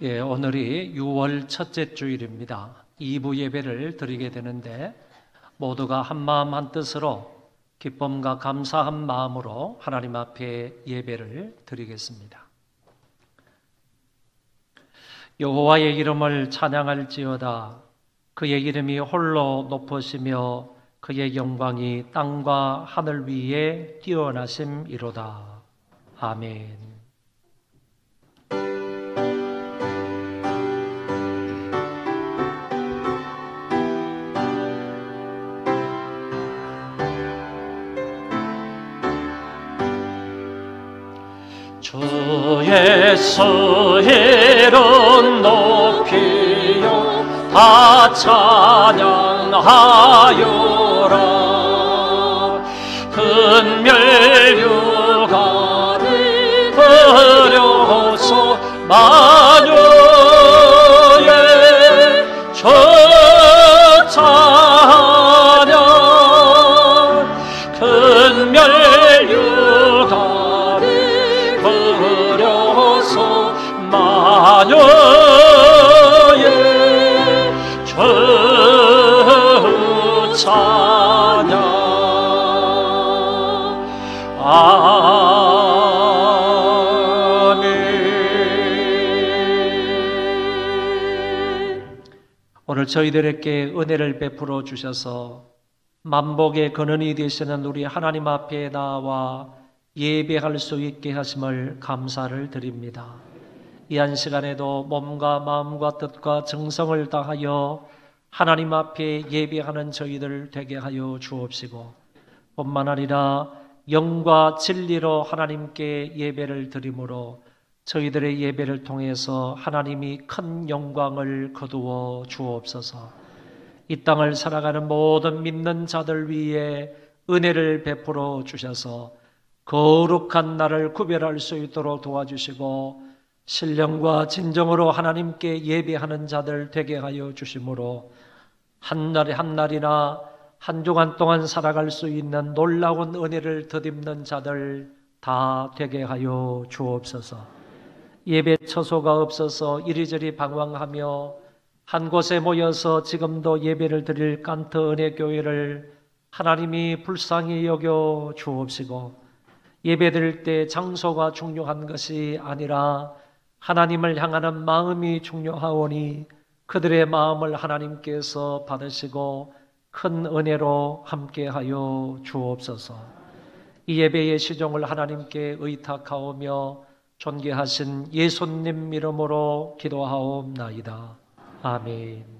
오늘이 6월 첫째 주일입니다. 2부 예배를 드리게 되는데 모두가 한마음 한뜻으로 기쁨과 감사한 마음으로 하나님 앞에 예배를 드리겠습니다. 여호와의 이름을 찬양할지어다. 그의 이름이 홀로 높으시며 그의 영광이 땅과 하늘 위에 뛰어나심이로다. 아멘. 주의 이름 높이요 다 찬양하여라. 근멸유가를 버려서 마녀의 저 찬양 근멸유가를 버려서 마녀의 저 찬양 아멘. 오늘 저희들에게 은혜를 베풀어 주셔서 만복의 근원이 되시는 우리 하나님 앞에 나와 예배할 수 있게 하심을 감사를 드립니다. 이 한 시간에도 몸과 마음과 뜻과 정성을 다하여 하나님 앞에 예배하는 저희들 되게 하여 주옵시고, 뿐만 아니라 영과 진리로 하나님께 예배를 드림으로 저희들의 예배를 통해서 하나님이 큰 영광을 거두어 주옵소서. 이 땅을 살아가는 모든 믿는 자들 위에 은혜를 베풀어 주셔서 거룩한 날을 구별할 수 있도록 도와주시고, 신령과 진정으로 하나님께 예배하는 자들 되게 하여 주심으로 한 날에 한 날이나 한 주간 동안 살아갈 수 있는 놀라운 은혜를 덧입는 자들 다 되게 하여 주옵소서. 예배 처소가 없어서 이리저리 방황하며 한 곳에 모여서 지금도 예배를 드릴 깐트 은혜교회를 하나님이 불쌍히 여겨 주옵시고, 예배 드릴 때 장소가 중요한 것이 아니라 하나님을 향하는 마음이 중요하오니 그들의 마음을 하나님께서 받으시고 큰 은혜로 함께하여 주옵소서. 이 예배의 시종을 하나님께 의탁하오며 존귀하신 예수님 이름으로 기도하옵나이다. 아멘.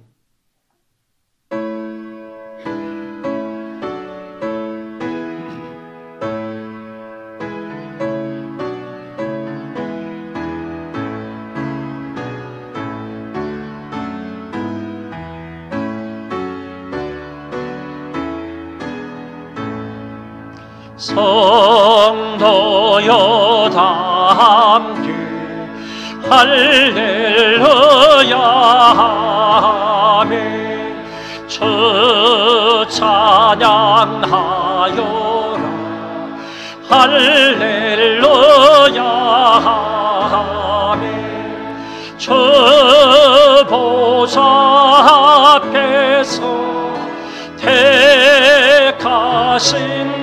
성도여 다 함께 할렐루야 아멘. 저 찬양하여라 할렐루야 아멘. 저 보좌 앞에서 택하신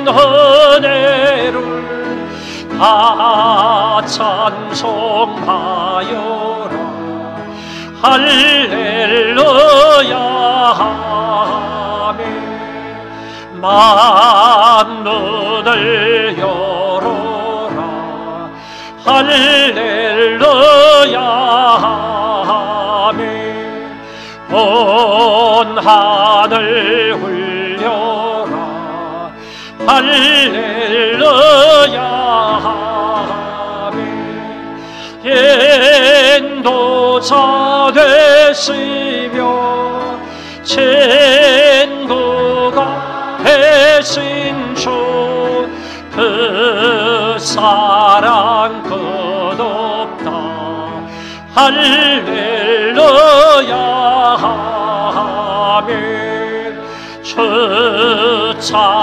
은혜를 다 찬송하여라 할렐루야 아멘. 만문을 열어라 할렐루야 아멘. 온 하늘 울려라 할렐루야 아멘. 인도자 되시며 친구가 되신 주 그 사랑 끝없다 할렐루야 아멘. 주 찬양하여라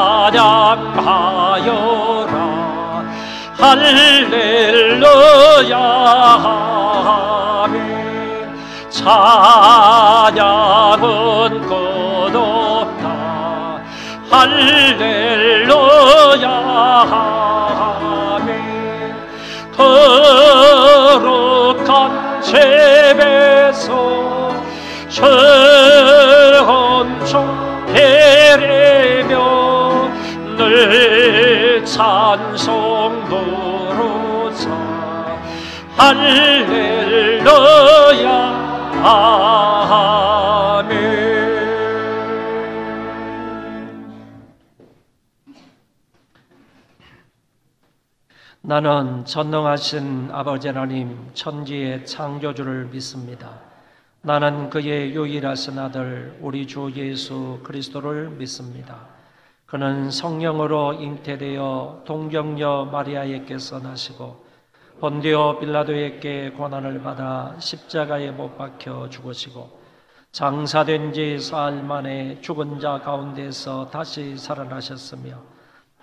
할렐루야 아멘. 찬양은 끝없다. 할렐루야 아멘. 거룩한 집에서 천천 베리며 늘 찬송 부르자. 할렐루야 아멘. 나는 전능하신 아버지 하나님 천지의 창조주를 믿습니다. 나는 그의 유일하신 아들 우리 주 예수 그리스도를 믿습니다. 그는 성령으로 잉태되어 동정녀 마리아에게서 나시고 본디오 빌라도에게 고난을 받아 십자가에 못 박혀 죽으시고 장사된 지 사흘 만에 죽은 자 가운데서 다시 살아나셨으며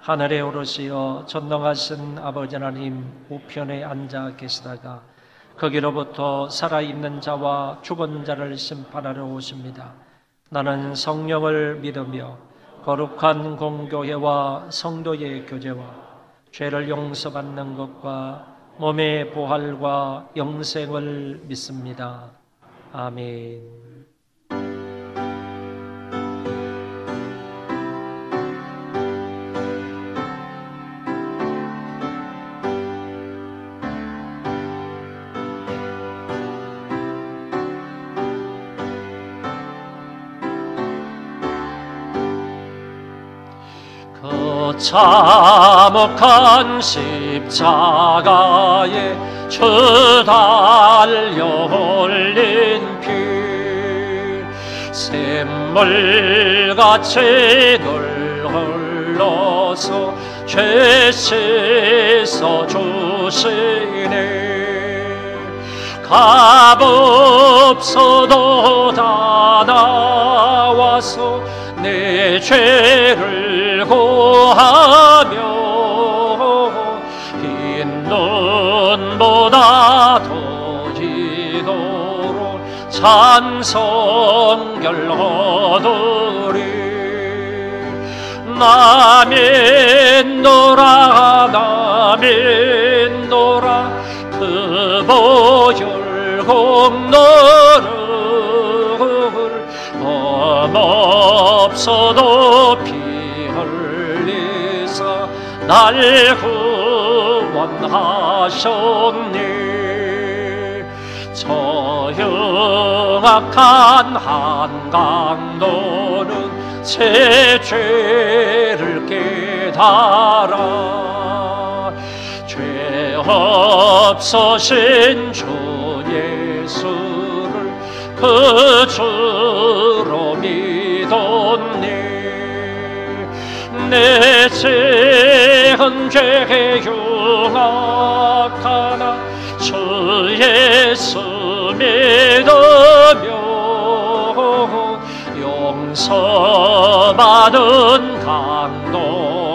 하늘에 오르시어 전능하신 아버지 하나님 우편에 앉아 계시다가 거기로부터 살아있는 자와 죽은 자를 심판하러 오십니다. 나는 성령을 믿으며 거룩한 공교회와 성도의 교제와 죄를 용서받는 것과 몸의 부활과 영생을 믿습니다. 아멘. 그 참혹한 십자가에 주 달려 흘린 피 샘물같이 늘 흘러서 죄 씻어 주시네. 값없어도 다 나와서 내 죄를 고하며 흰 눈보다 더 이도록 찬송결 얻으리. 나 믿노라 나 믿노라 그 보혈 공로를 없어도 피 흘리사 날 구원하셨네. 저 흉악한 한강도는 새 죄를 깨달아 죄 없으신 주 예수를 그 주로 믿었네. 내 죄은 죄에 흉악하나 주 예수 믿으며 용서받은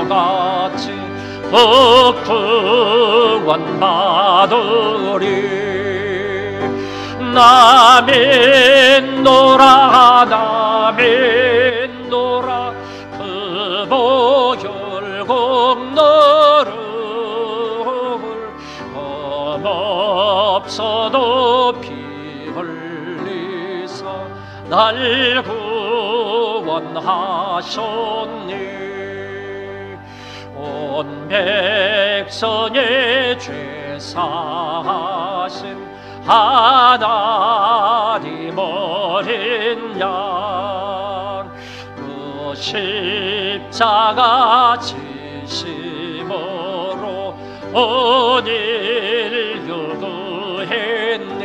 강도같이 구원 받으리. 나 믿노라 나 믿노라 그 보혈 공로를 없어도 피 흘리사 날 구원하셨네. 온 백성의 죄 사하신 하나님 어린 양 그 십자가 지심으로 온 인류 구했네.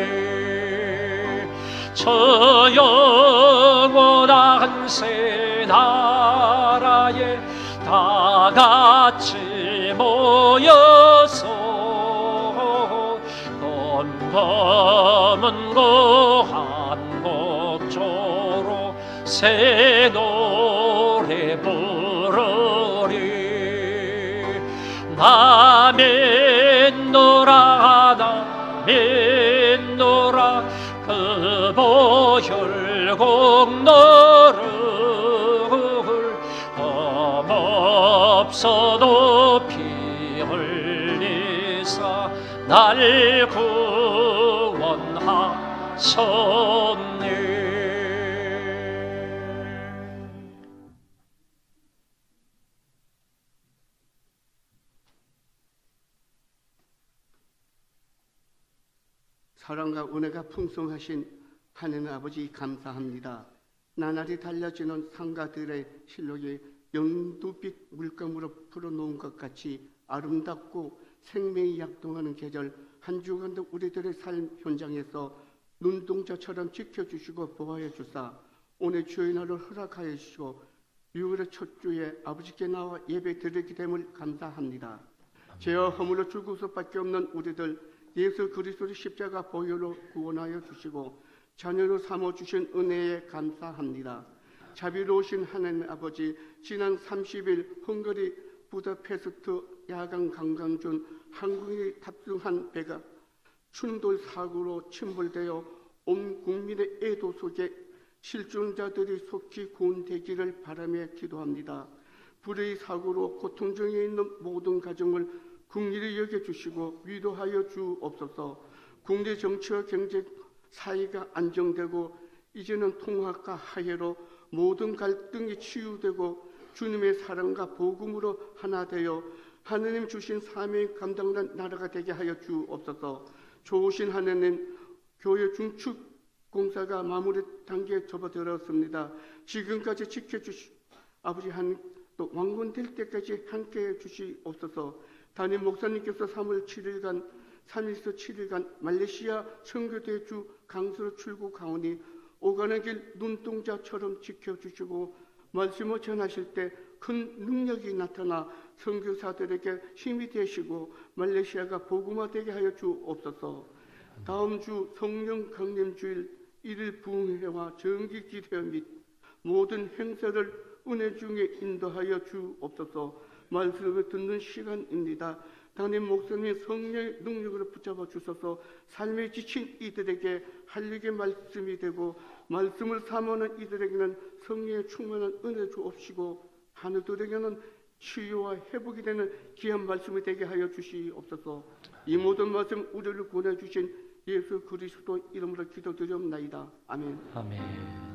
저 영원한 새 나라에 다 같이 모여서 검은 고한 곡조로 새 노래 부르리. 나 믿노라 나 믿노라 그 너를 험없어도 피 흘리사 날 구원하셨네. 사랑과 은혜가 풍성하신 하나님 아버지 감사합니다. 나날이 달라지는 상가들의 실록이 연두빛 물감으로 풀어놓은 것 같이 아름답고 생명이 약동하는 계절, 한 주간도 우리들의 삶 현장에서 눈동자처럼 지켜주시고 보호해 주사 오늘 주의 날을 허락하여 주시고 6월의 첫 주에 아버지께 나와 예배 드리게 됨을 감사합니다. 죄와 허물로 죽을 수밖에 없는 우리들 예수 그리스도의 십자가 보혈로 구원하여 주시고 자녀로 삼아주신 은혜에 감사합니다. 자비로우신 하나님 아버지, 지난 30일 헝가리 부다페스트 야간 관광 중 한국에 탑승한 배가 충돌 사고로 침몰되어 온 국민의 애도 속에 실종자들이 속히 구원되기를 바라며 기도합니다. 불의 사고로 고통 중에 있는 모든 가정을 긍휼히 여겨주시고 위로하여 주옵소서. 국내 정치와 경제 사회가 안정되고 이제는 통합과 화해로 모든 갈등이 치유되고 주님의 사랑과 복음으로 하나 되어 하느님 주신 사명 감당하는 나라가 되게 하여 주옵소서. 좋으신 하느님, 교회 중축 공사가 마무리 단계에 접어들었습니다. 지금까지 지켜주시 아버지 또 완공될 때까지 함께해 주시옵소서. 담임 목사님께서 3월 7일간 3일에서 7일간 말레이시아 선교대주 강수로 출국하오니 오가는 길 눈동자처럼 지켜주시고 말씀을 전하실 때 큰 능력이 나타나 선교사들에게 힘이 되시고 말레이시아가 복음화되게 하여 주옵소서. 다음 주 성령 강림주일 1일 부흥회와 정기기도회 및 모든 행사를 은혜 중에 인도하여 주옵소서. 말씀을 듣는 시간입니다. 담임 목사님 성령의 능력으로 붙잡아 주셔서 삶에 지친 이들에게 활력의 말씀이 되고 말씀을 사모하는 이들에게는 성령의 충만한 은혜 주옵시고 하늘들에게는 치유와 회복이 되는 귀한 말씀이 되게 하여 주시옵소서. 이 모든 말씀 우리를 구원해 주신 예수 그리스도 이름으로 기도드리옵나이다. 아멘. 아멘.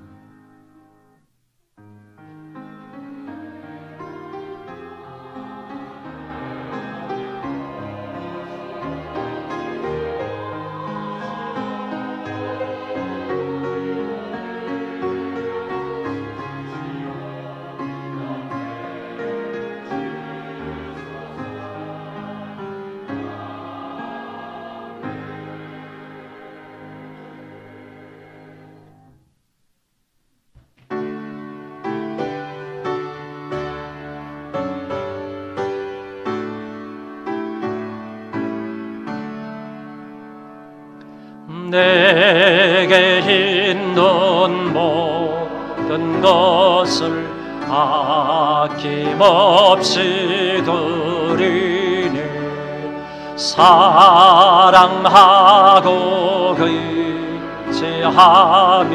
내게 있는 모든 것을 아낌없이 드리니 사랑하고 의지하며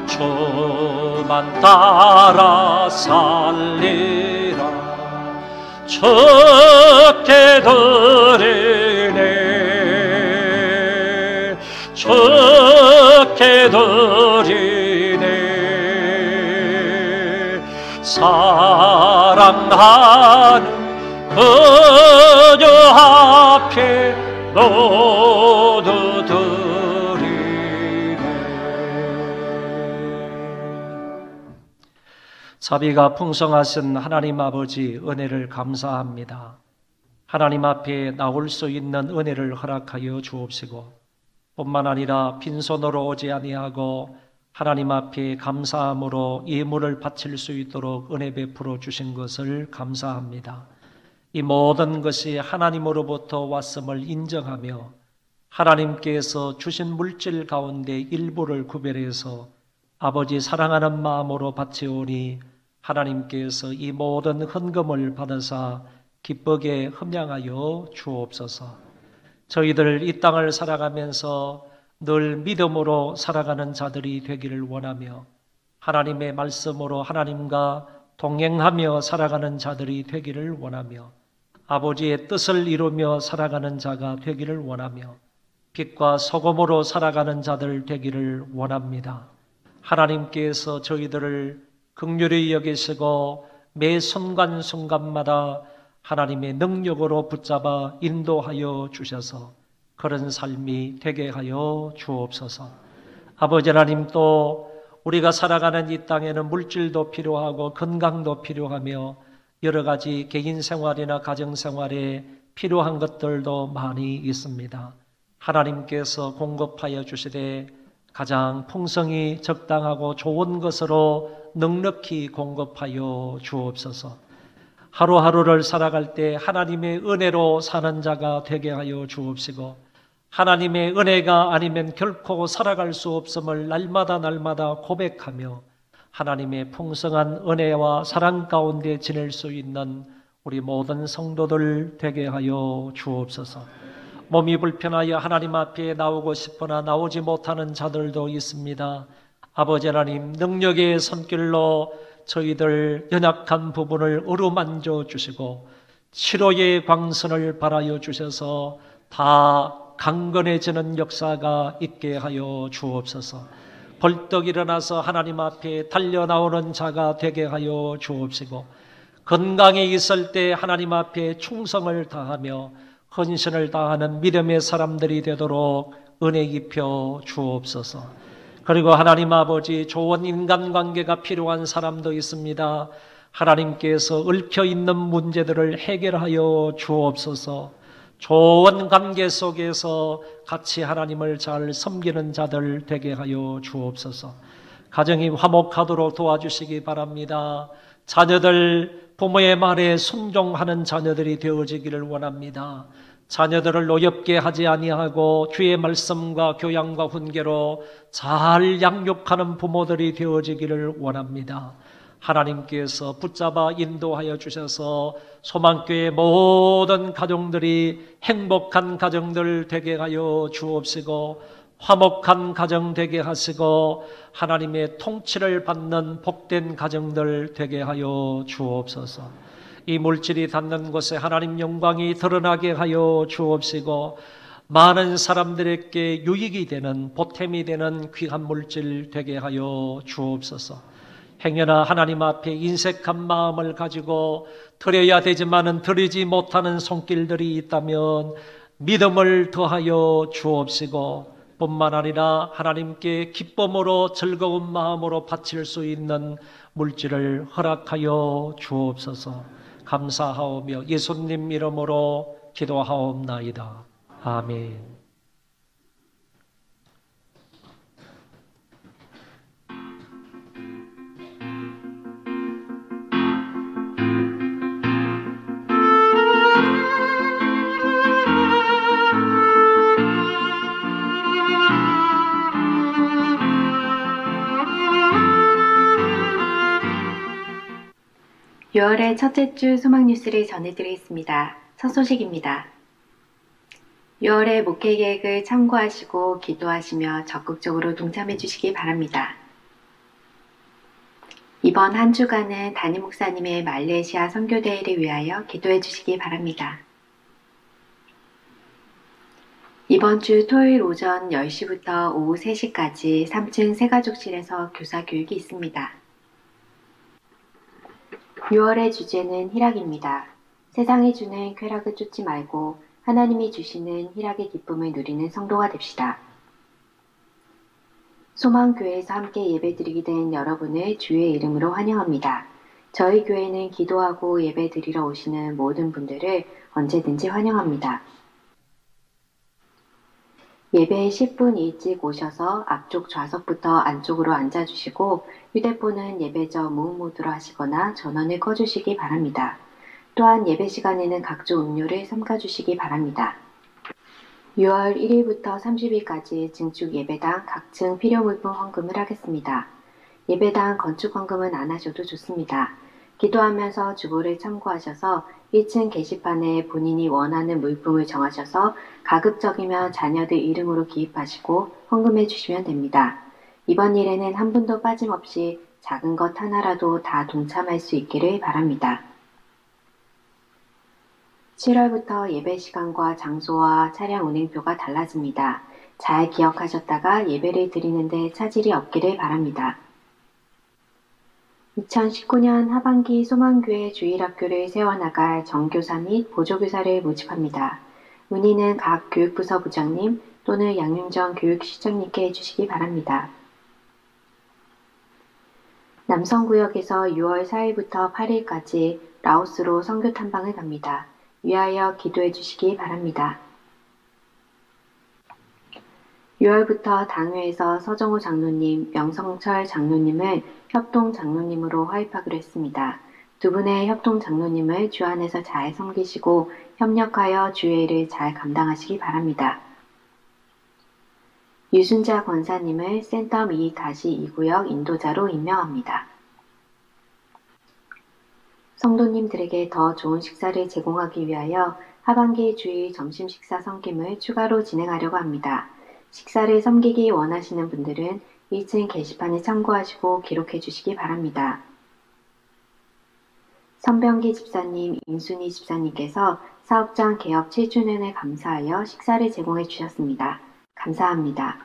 주만 따라 살리라. 주께 드리네 주께 드리네 사랑하는 그녀 앞에 모두 드리네. 자비가 풍성하신 하나님 아버지 은혜를 감사합니다. 하나님 앞에 나올 수 있는 은혜를 허락하여 주옵시고 뿐만 아니라 빈손으로 오지 아니하고 하나님 앞에 감사함으로 예물을 바칠 수 있도록 은혜 베풀어 주신 것을 감사합니다. 이 모든 것이 하나님으로부터 왔음을 인정하며 하나님께서 주신 물질 가운데 일부를 구별해서 아버지 사랑하는 마음으로 바치오니 하나님께서 이 모든 헌금을 받으사 기쁘게 흠양하여 주옵소서. 저희들 이 땅을 살아가면서 늘 믿음으로 살아가는 자들이 되기를 원하며 하나님의 말씀으로 하나님과 동행하며 살아가는 자들이 되기를 원하며 아버지의 뜻을 이루며 살아가는 자가 되기를 원하며 빛과 소금으로 살아가는 자들 되기를 원합니다. 하나님께서 저희들을 긍휼히 여기시고 매 순간순간마다 하나님의 능력으로 붙잡아 인도하여 주셔서 그런 삶이 되게 하여 주옵소서. 아버지 하나님, 또 우리가 살아가는 이 땅에는 물질도 필요하고 건강도 필요하며 여러 가지 개인 생활이나 가정 생활에 필요한 것들도 많이 있습니다. 하나님께서 공급하여 주시되 가장 풍성히 적당하고 좋은 것으로 넉넉히 공급하여 주옵소서. 하루하루를 살아갈 때 하나님의 은혜로 사는 자가 되게 하여 주옵시고 하나님의 은혜가 아니면 결코 살아갈 수 없음을 날마다 고백하며 하나님의 풍성한 은혜와 사랑 가운데 지낼 수 있는 우리 모든 성도들 되게 하여 주옵소서. 몸이 불편하여 하나님 앞에 나오고 싶으나 나오지 못하는 자들도 있습니다. 아버지 하나님, 능력의 손길로 저희들 연약한 부분을 어루만져 주시고 치료의 광선을 발하여 주셔서 다 강건해지는 역사가 있게 하여 주옵소서. 벌떡 일어나서 하나님 앞에 달려나오는 자가 되게 하여 주옵시고 건강에 있을 때 하나님 앞에 충성을 다하며 헌신을 다하는 믿음의 사람들이 되도록 은혜 입혀 주옵소서. 그리고 하나님 아버지, 좋은 인간관계가 필요한 사람도 있습니다. 하나님께서 얽혀있는 문제들을 해결하여 주옵소서. 좋은 관계 속에서 같이 하나님을 잘 섬기는 자들 되게 하여 주옵소서. 가정이 화목하도록 도와주시기 바랍니다. 자녀들 부모의 말에 순종하는 자녀들이 되어지기를 원합니다. 자녀들을 노엽게 하지 아니하고 주의 말씀과 교양과 훈계로 잘 양육하는 부모들이 되어지기를 원합니다. 하나님께서 붙잡아 인도하여 주셔서 소망교회 모든 가정들이 행복한 가정들 되게 하여 주옵시고 화목한 가정 되게 하시고 하나님의 통치를 받는 복된 가정들 되게 하여 주옵소서. 이 물질이 닿는 곳에 하나님 영광이 드러나게 하여 주옵시고 많은 사람들에게 유익이 되는 보탬이 되는 귀한 물질 되게 하여 주옵소서. 행여나 하나님 앞에 인색한 마음을 가지고 드려야 되지만은 드리지 못하는 손길들이 있다면 믿음을 더하여 주옵시고 뿐만 아니라 하나님께 기쁨으로 즐거운 마음으로 바칠 수 있는 물질을 허락하여 주옵소서. 감사하오며 예수님 이름으로 기도하옵나이다. 아멘. (6월의) 첫째 주 소망 뉴스를 전해드리겠습니다. 첫 소식입니다. 6월의 목회 계획을 참고하시고 기도하시며 적극적으로 동참해 주시기 바랍니다. 이번 한 주간은 담임 목사님의 말레이시아 선교대회를 위하여 기도해 주시기 바랍니다. 이번 주 토요일 오전 10시부터 오후 3시까지 3층 새가족실에서 교사 교육이 있습니다. 6월의 주제는 희락입니다. 세상이 주는 쾌락을 쫓지 말고 하나님이 주시는 희락의 기쁨을 누리는 성도가 됩시다. 소망교회에서 함께 예배드리게 된 여러분을 주의 이름으로 환영합니다. 저희 교회는 기도하고 예배드리러 오시는 모든 분들을 언제든지 환영합니다. 예배에 10분 일찍 오셔서 앞쪽 좌석부터 안쪽으로 앉아주시고 휴대폰은 예배 전 무음 모드로 하시거나 전원을 꺼주시기 바랍니다. 또한 예배 시간에는 각종 음료를 삼가주시기 바랍니다. 6월 1일부터 30일까지 증축 예배당 각층 필요물품 헌금을 하겠습니다. 예배당 건축 헌금은 안 하셔도 좋습니다. 기도하면서 주보를 참고하셔서 1층 게시판에 본인이 원하는 물품을 정하셔서 가급적이면 자녀들 이름으로 기입하시고 헌금해 주시면 됩니다. 이번 일에는 한 분도 빠짐없이 작은 것 하나라도 다 동참할 수 있기를 바랍니다. 7월부터 예배 시간과 장소와 차량 운행표가 달라집니다. 잘 기억하셨다가 예배를 드리는데 차질이 없기를 바랍니다. 2019년 하반기 소망교회 주일학교를 세워나갈 정교사 및 보조교사를 모집합니다. 문의는 각 교육부서 부장님 또는 양윤정 교육시장님께 해주시기 바랍니다. 남성구역에서 6월 4일부터 8일까지 라오스로 선교 탐방을 갑니다. 위하여 기도해 주시기 바랍니다. 6월부터 당회에서 서정호 장로님, 명성철 장로님을 협동 장로님으로 화입하기로 했습니다. 두 분의 협동 장로님을 주 안에서 잘 섬기시고 협력하여 주의 일을 잘 감당하시기 바랍니다. 유순자 권사님을 센텀 2-2구역 인도자로 임명합니다. 성도님들에게 더 좋은 식사를 제공하기 위하여 하반기 주일 점심 식사 섬김을 추가로 진행하려고 합니다. 식사를 섬기기 원하시는 분들은 1층 게시판을 참고하시고 기록해 주시기 바랍니다. 선병기 집사님, 임순희 집사님께서 사업장 개업 7주년에 감사하여 식사를 제공해 주셨습니다. 감사합니다.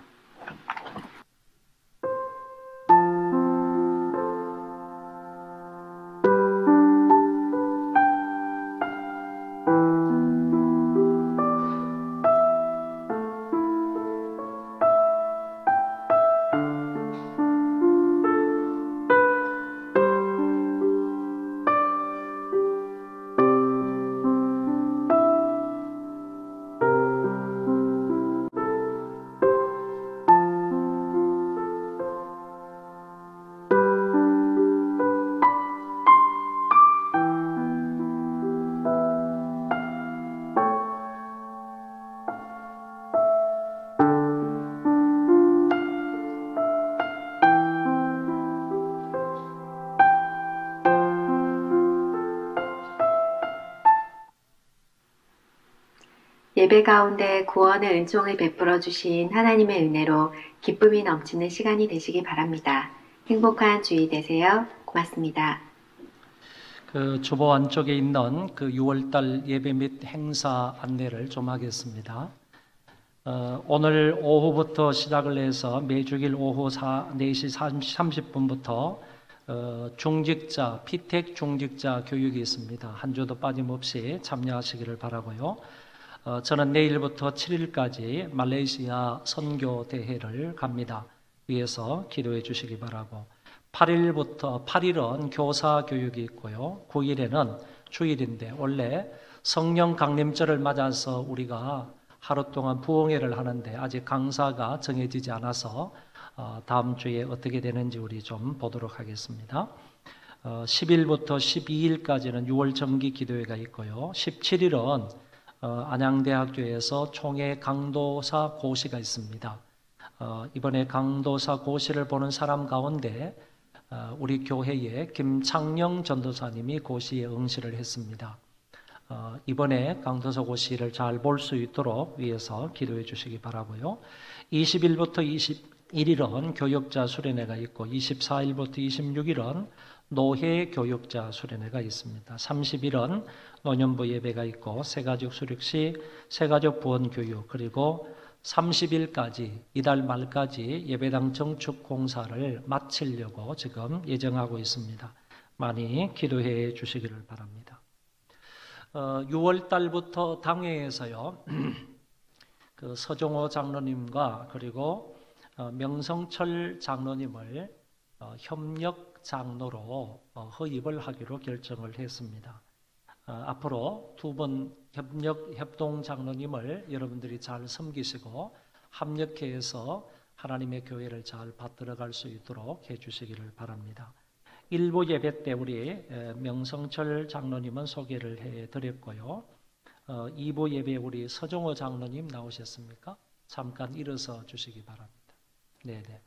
예배 가운데 구원의 은총을 베풀어 주신 하나님의 은혜로 기쁨이 넘치는 시간이 되시기 바랍니다. 행복한 주일 되세요. 고맙습니다. 그 주보 안쪽에 있는 그 6월달 예배 및 행사 안내를 좀 하겠습니다. 오늘 오후부터 시작을 해서 매주일 오후 4시 30분부터 중직자, 피택 중직자 교육이 있습니다. 한 주도 빠짐없이 참여하시기를 바라고요. 저는 내일부터 7일까지 말레이시아 선교 대회를 갑니다. 위해서 기도해 주시기 바라고 8일은 교사 교육이 있고요. 9일에는 주일인데 원래 성령 강림절을 맞아서 우리가 하루 동안 부흥회를 하는데 아직 강사가 정해지지 않아서 다음 주에 어떻게 되는지 우리 좀 보도록 하겠습니다. 10일부터 12일까지는 6월 정기 기도회가 있고요. 17일은 안양대학교에서 총회 강도사 고시가 있습니다. 이번에 강도사 고시를 보는 사람 가운데 우리 교회에 김창영 전도사님이 고시에 응시를 했습니다. 이번에 강도사 고시를 잘 볼 수 있도록 위해서 기도해 주시기 바라고요. 20일부터 21일은 교역자 수련회가 있고 24일부터 26일은 노회 교육자 수련회가 있습니다. 30일은 노년부 예배가 있고 새가족 수력시 새가족 부원 교육 그리고 30일까지 이달 말까지 예배당 정축 공사를 마치려고 지금 예정하고 있습니다. 많이 기도해 주시기를 바랍니다. 6월 달부터 당회에서요. 그 서종호 장로님과 그리고 명성철 장로님을 협력 장로로 허입을 하기로 결정을 했습니다. 앞으로 두 번 협동 장로님을 여러분들이 잘 섬기시고 합력해서 하나님의 교회를 잘 받들어갈 수 있도록 해주시기를 바랍니다. 일부 예배 때 우리 명성철 장로님은 소개를 해드렸고요. 2부 예배 우리 서종호 장로님 나오셨습니까? 잠깐 일어서 주시기 바랍니다. 네네.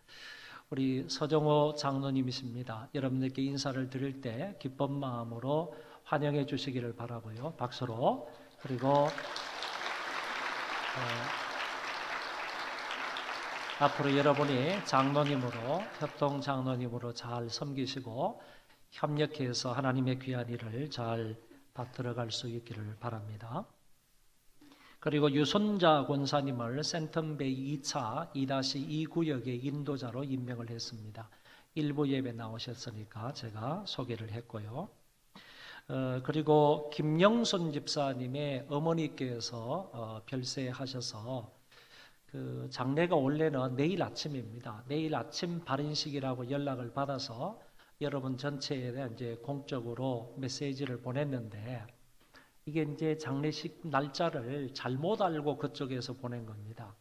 우리 서정호 장로님이십니다. 여러분들께 인사를 드릴 때 기쁜 마음으로 환영해 주시기를 바라고요. 박수로. 그리고 앞으로 여러분이 장로님으로, 협동 장로님으로 잘 섬기시고 협력해서 하나님의 귀한 일을 잘 받들어갈 수 있기를 바랍니다. 그리고 유손자 권사님을 센텀베이 2차 2-2 구역의 인도자로 임명을 했습니다. 일부 예배 나오셨으니까 제가 소개를 했고요. 그리고 김영순 집사님의 어머니께서 별세하셔서 그 장례가 원래는 내일 아침입니다. 내일 아침 발인식이라고 연락을 받아서 여러분 전체에 대한 이제 공적으로 메시지를 보냈는데 이게 이제 장례식 날짜를 잘못 알고 그쪽에서 보낸 겁니다.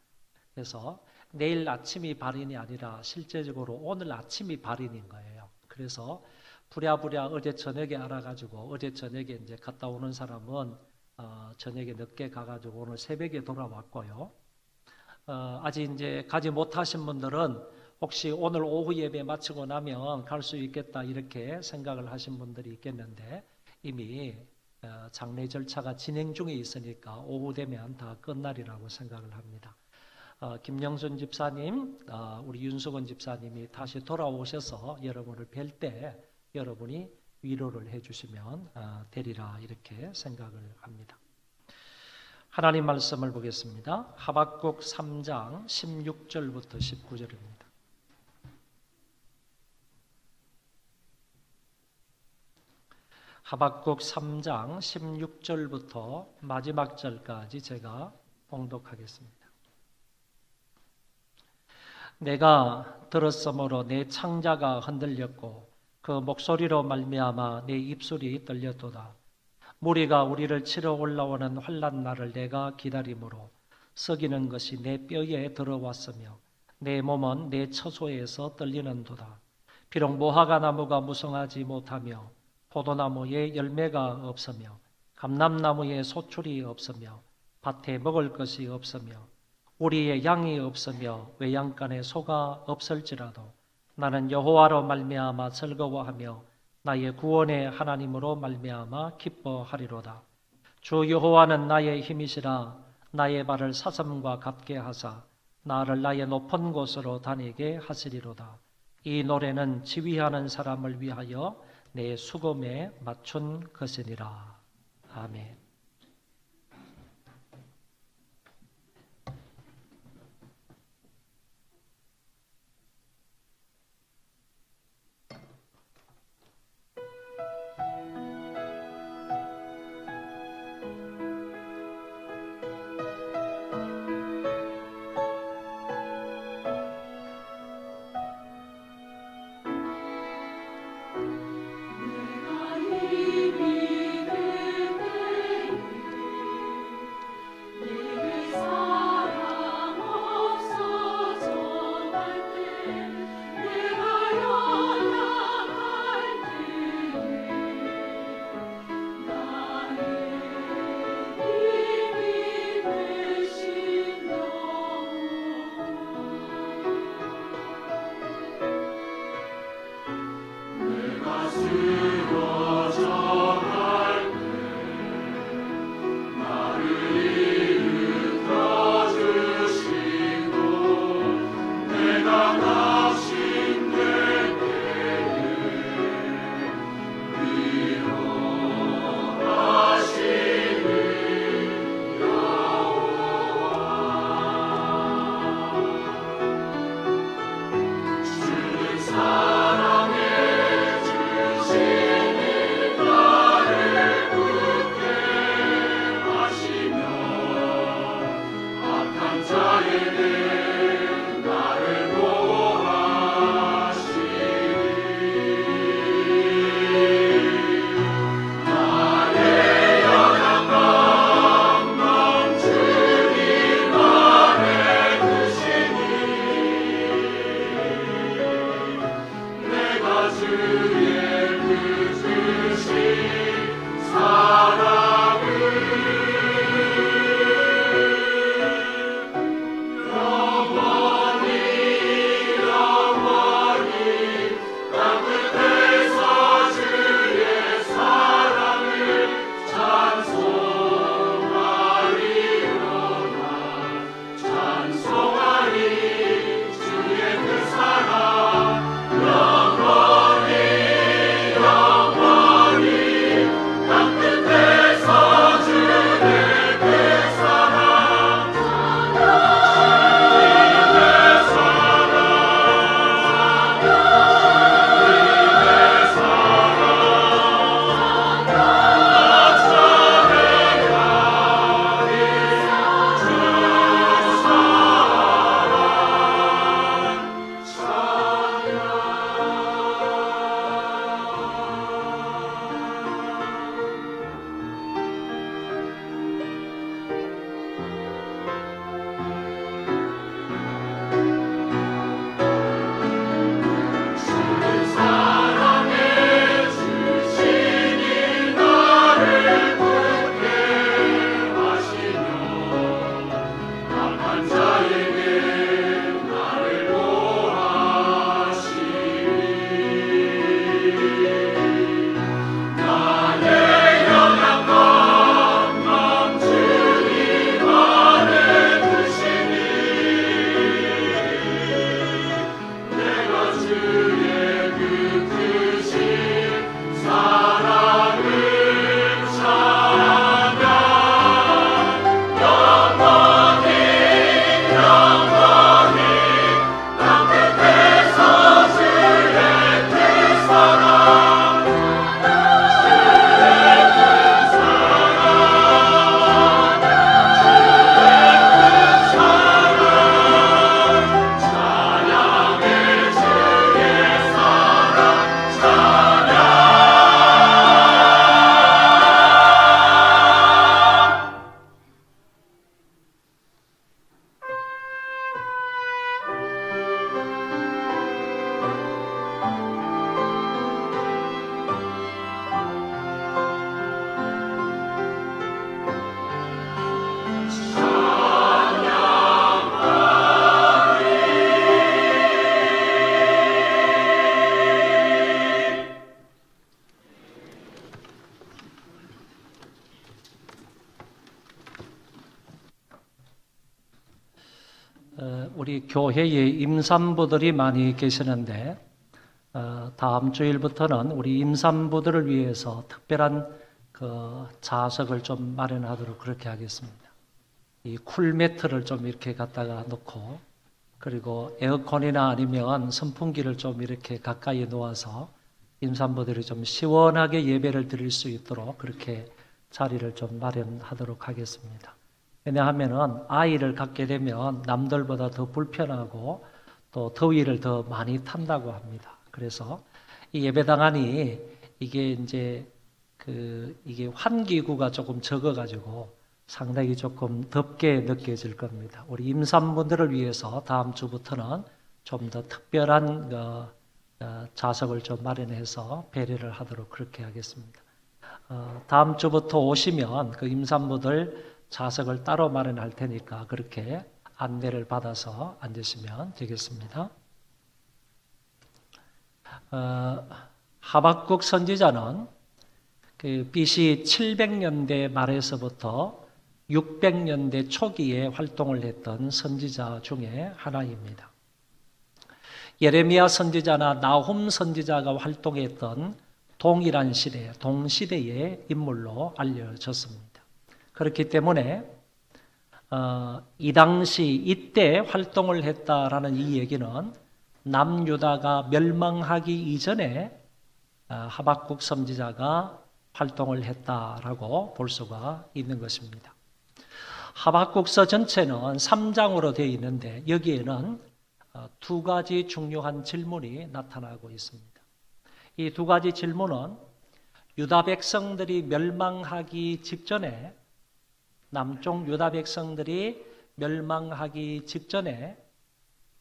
그래서 내일 아침이 발인이 아니라 실제적으로 오늘 아침이 발인인 거예요. 그래서 부랴부랴 어제 저녁에 알아가지고 어제 저녁에 이제 갔다 오는 사람은 저녁에 늦게 가가지고 오늘 새벽에 돌아왔고요. 아직 이제 가지 못하신 분들은 혹시 오늘 오후 예배 마치고 나면 갈 수 있겠다 이렇게 생각을 하신 분들이 있겠는데 이미 장례 절차가 진행 중에 있으니까 오후 되면 다 끝날이라고 생각을 합니다. 김영순 집사님, 우리 윤수건 집사님이 다시 돌아오셔서 여러분을 뵐 때 여러분이 위로를 해주시면 되리라 이렇게 생각을 합니다. 하나님 말씀을 보겠습니다. 하박국 3장 16절부터 19절입니다. 하박국 3장 16절부터 마지막 절까지 제가 봉독하겠습니다. 내가 들었으므로 내 창자가 흔들렸고 그 목소리로 말미암아 내 입술이 떨렸도다. 무리가 우리를 치러 올라오는 환난 날을 내가 기다림으로 썩이는 것이 내 뼈에 들어왔으며 내 몸은 내 처소에서 떨리는도다. 비록 무화과 나무가 무성하지 못하며 포도나무에 열매가 없으며 감람나무에 소출이 없으며 밭에 먹을 것이 없으며 우리의 양이 없으며 외양간에 소가 없을지라도 나는 여호와로 말미암아 즐거워하며 나의 구원의 하나님으로 말미암아 기뻐하리로다. 주 여호와는 나의 힘이시라. 나의 발을 사슴과 같게 하사 나를 나의 높은 곳으로 다니게 하시리로다. 이 노래는 지휘하는 사람을 위하여 내 수금에 맞춘 것이니라. 아멘. 우리 교회에 임산부들이 많이 계시는데 다음 주일부터는 우리 임산부들을 위해서 특별한 그 좌석을 좀 마련하도록 그렇게 하겠습니다. 이 쿨매트를 좀 이렇게 갖다가 놓고, 그리고 에어컨이나 아니면 선풍기를 좀 이렇게 가까이 놓아서 임산부들이 좀 시원하게 예배를 드릴 수 있도록 그렇게 자리를 좀 마련하도록 하겠습니다. 왜냐하면은 아이를 갖게 되면 남들보다 더 불편하고 또 더위를 더 많이 탄다고 합니다. 그래서 이 예배당 안이 이게 이제 이게 환기구가 조금 적어가지고 상당히 조금 덥게 느껴질 겁니다. 우리 임산부들을 위해서 다음 주부터는 좀 더 특별한 좌석을 좀 마련해서 배려를 하도록 그렇게 하겠습니다. 다음 주부터 오시면 그 임산부들 좌석을 따로 마련할 테니까 그렇게 안내를 받아서 앉으시면 되겠습니다. 하박국 선지자는 그 BC 700년대 말에서부터 600년대 초기에 활동을 했던 선지자 중에 하나입니다. 예레미야 선지자나 나훔 선지자가 활동했던 동일한 시대, 동시대의 인물로 알려졌습니다. 그렇기 때문에 이 당시 이때 활동을 했다라는 이 얘기는 남유다가 멸망하기 이전에 하박국 선지자가 활동을 했다라고 볼 수가 있는 것입니다. 하박국서 전체는 3장으로 되어 있는데 여기에는 두 가지 중요한 질문이 나타나고 있습니다. 이 두 가지 질문은 유다 백성들이 멸망하기 직전에, 남쪽 유다 백성들이 멸망하기 직전에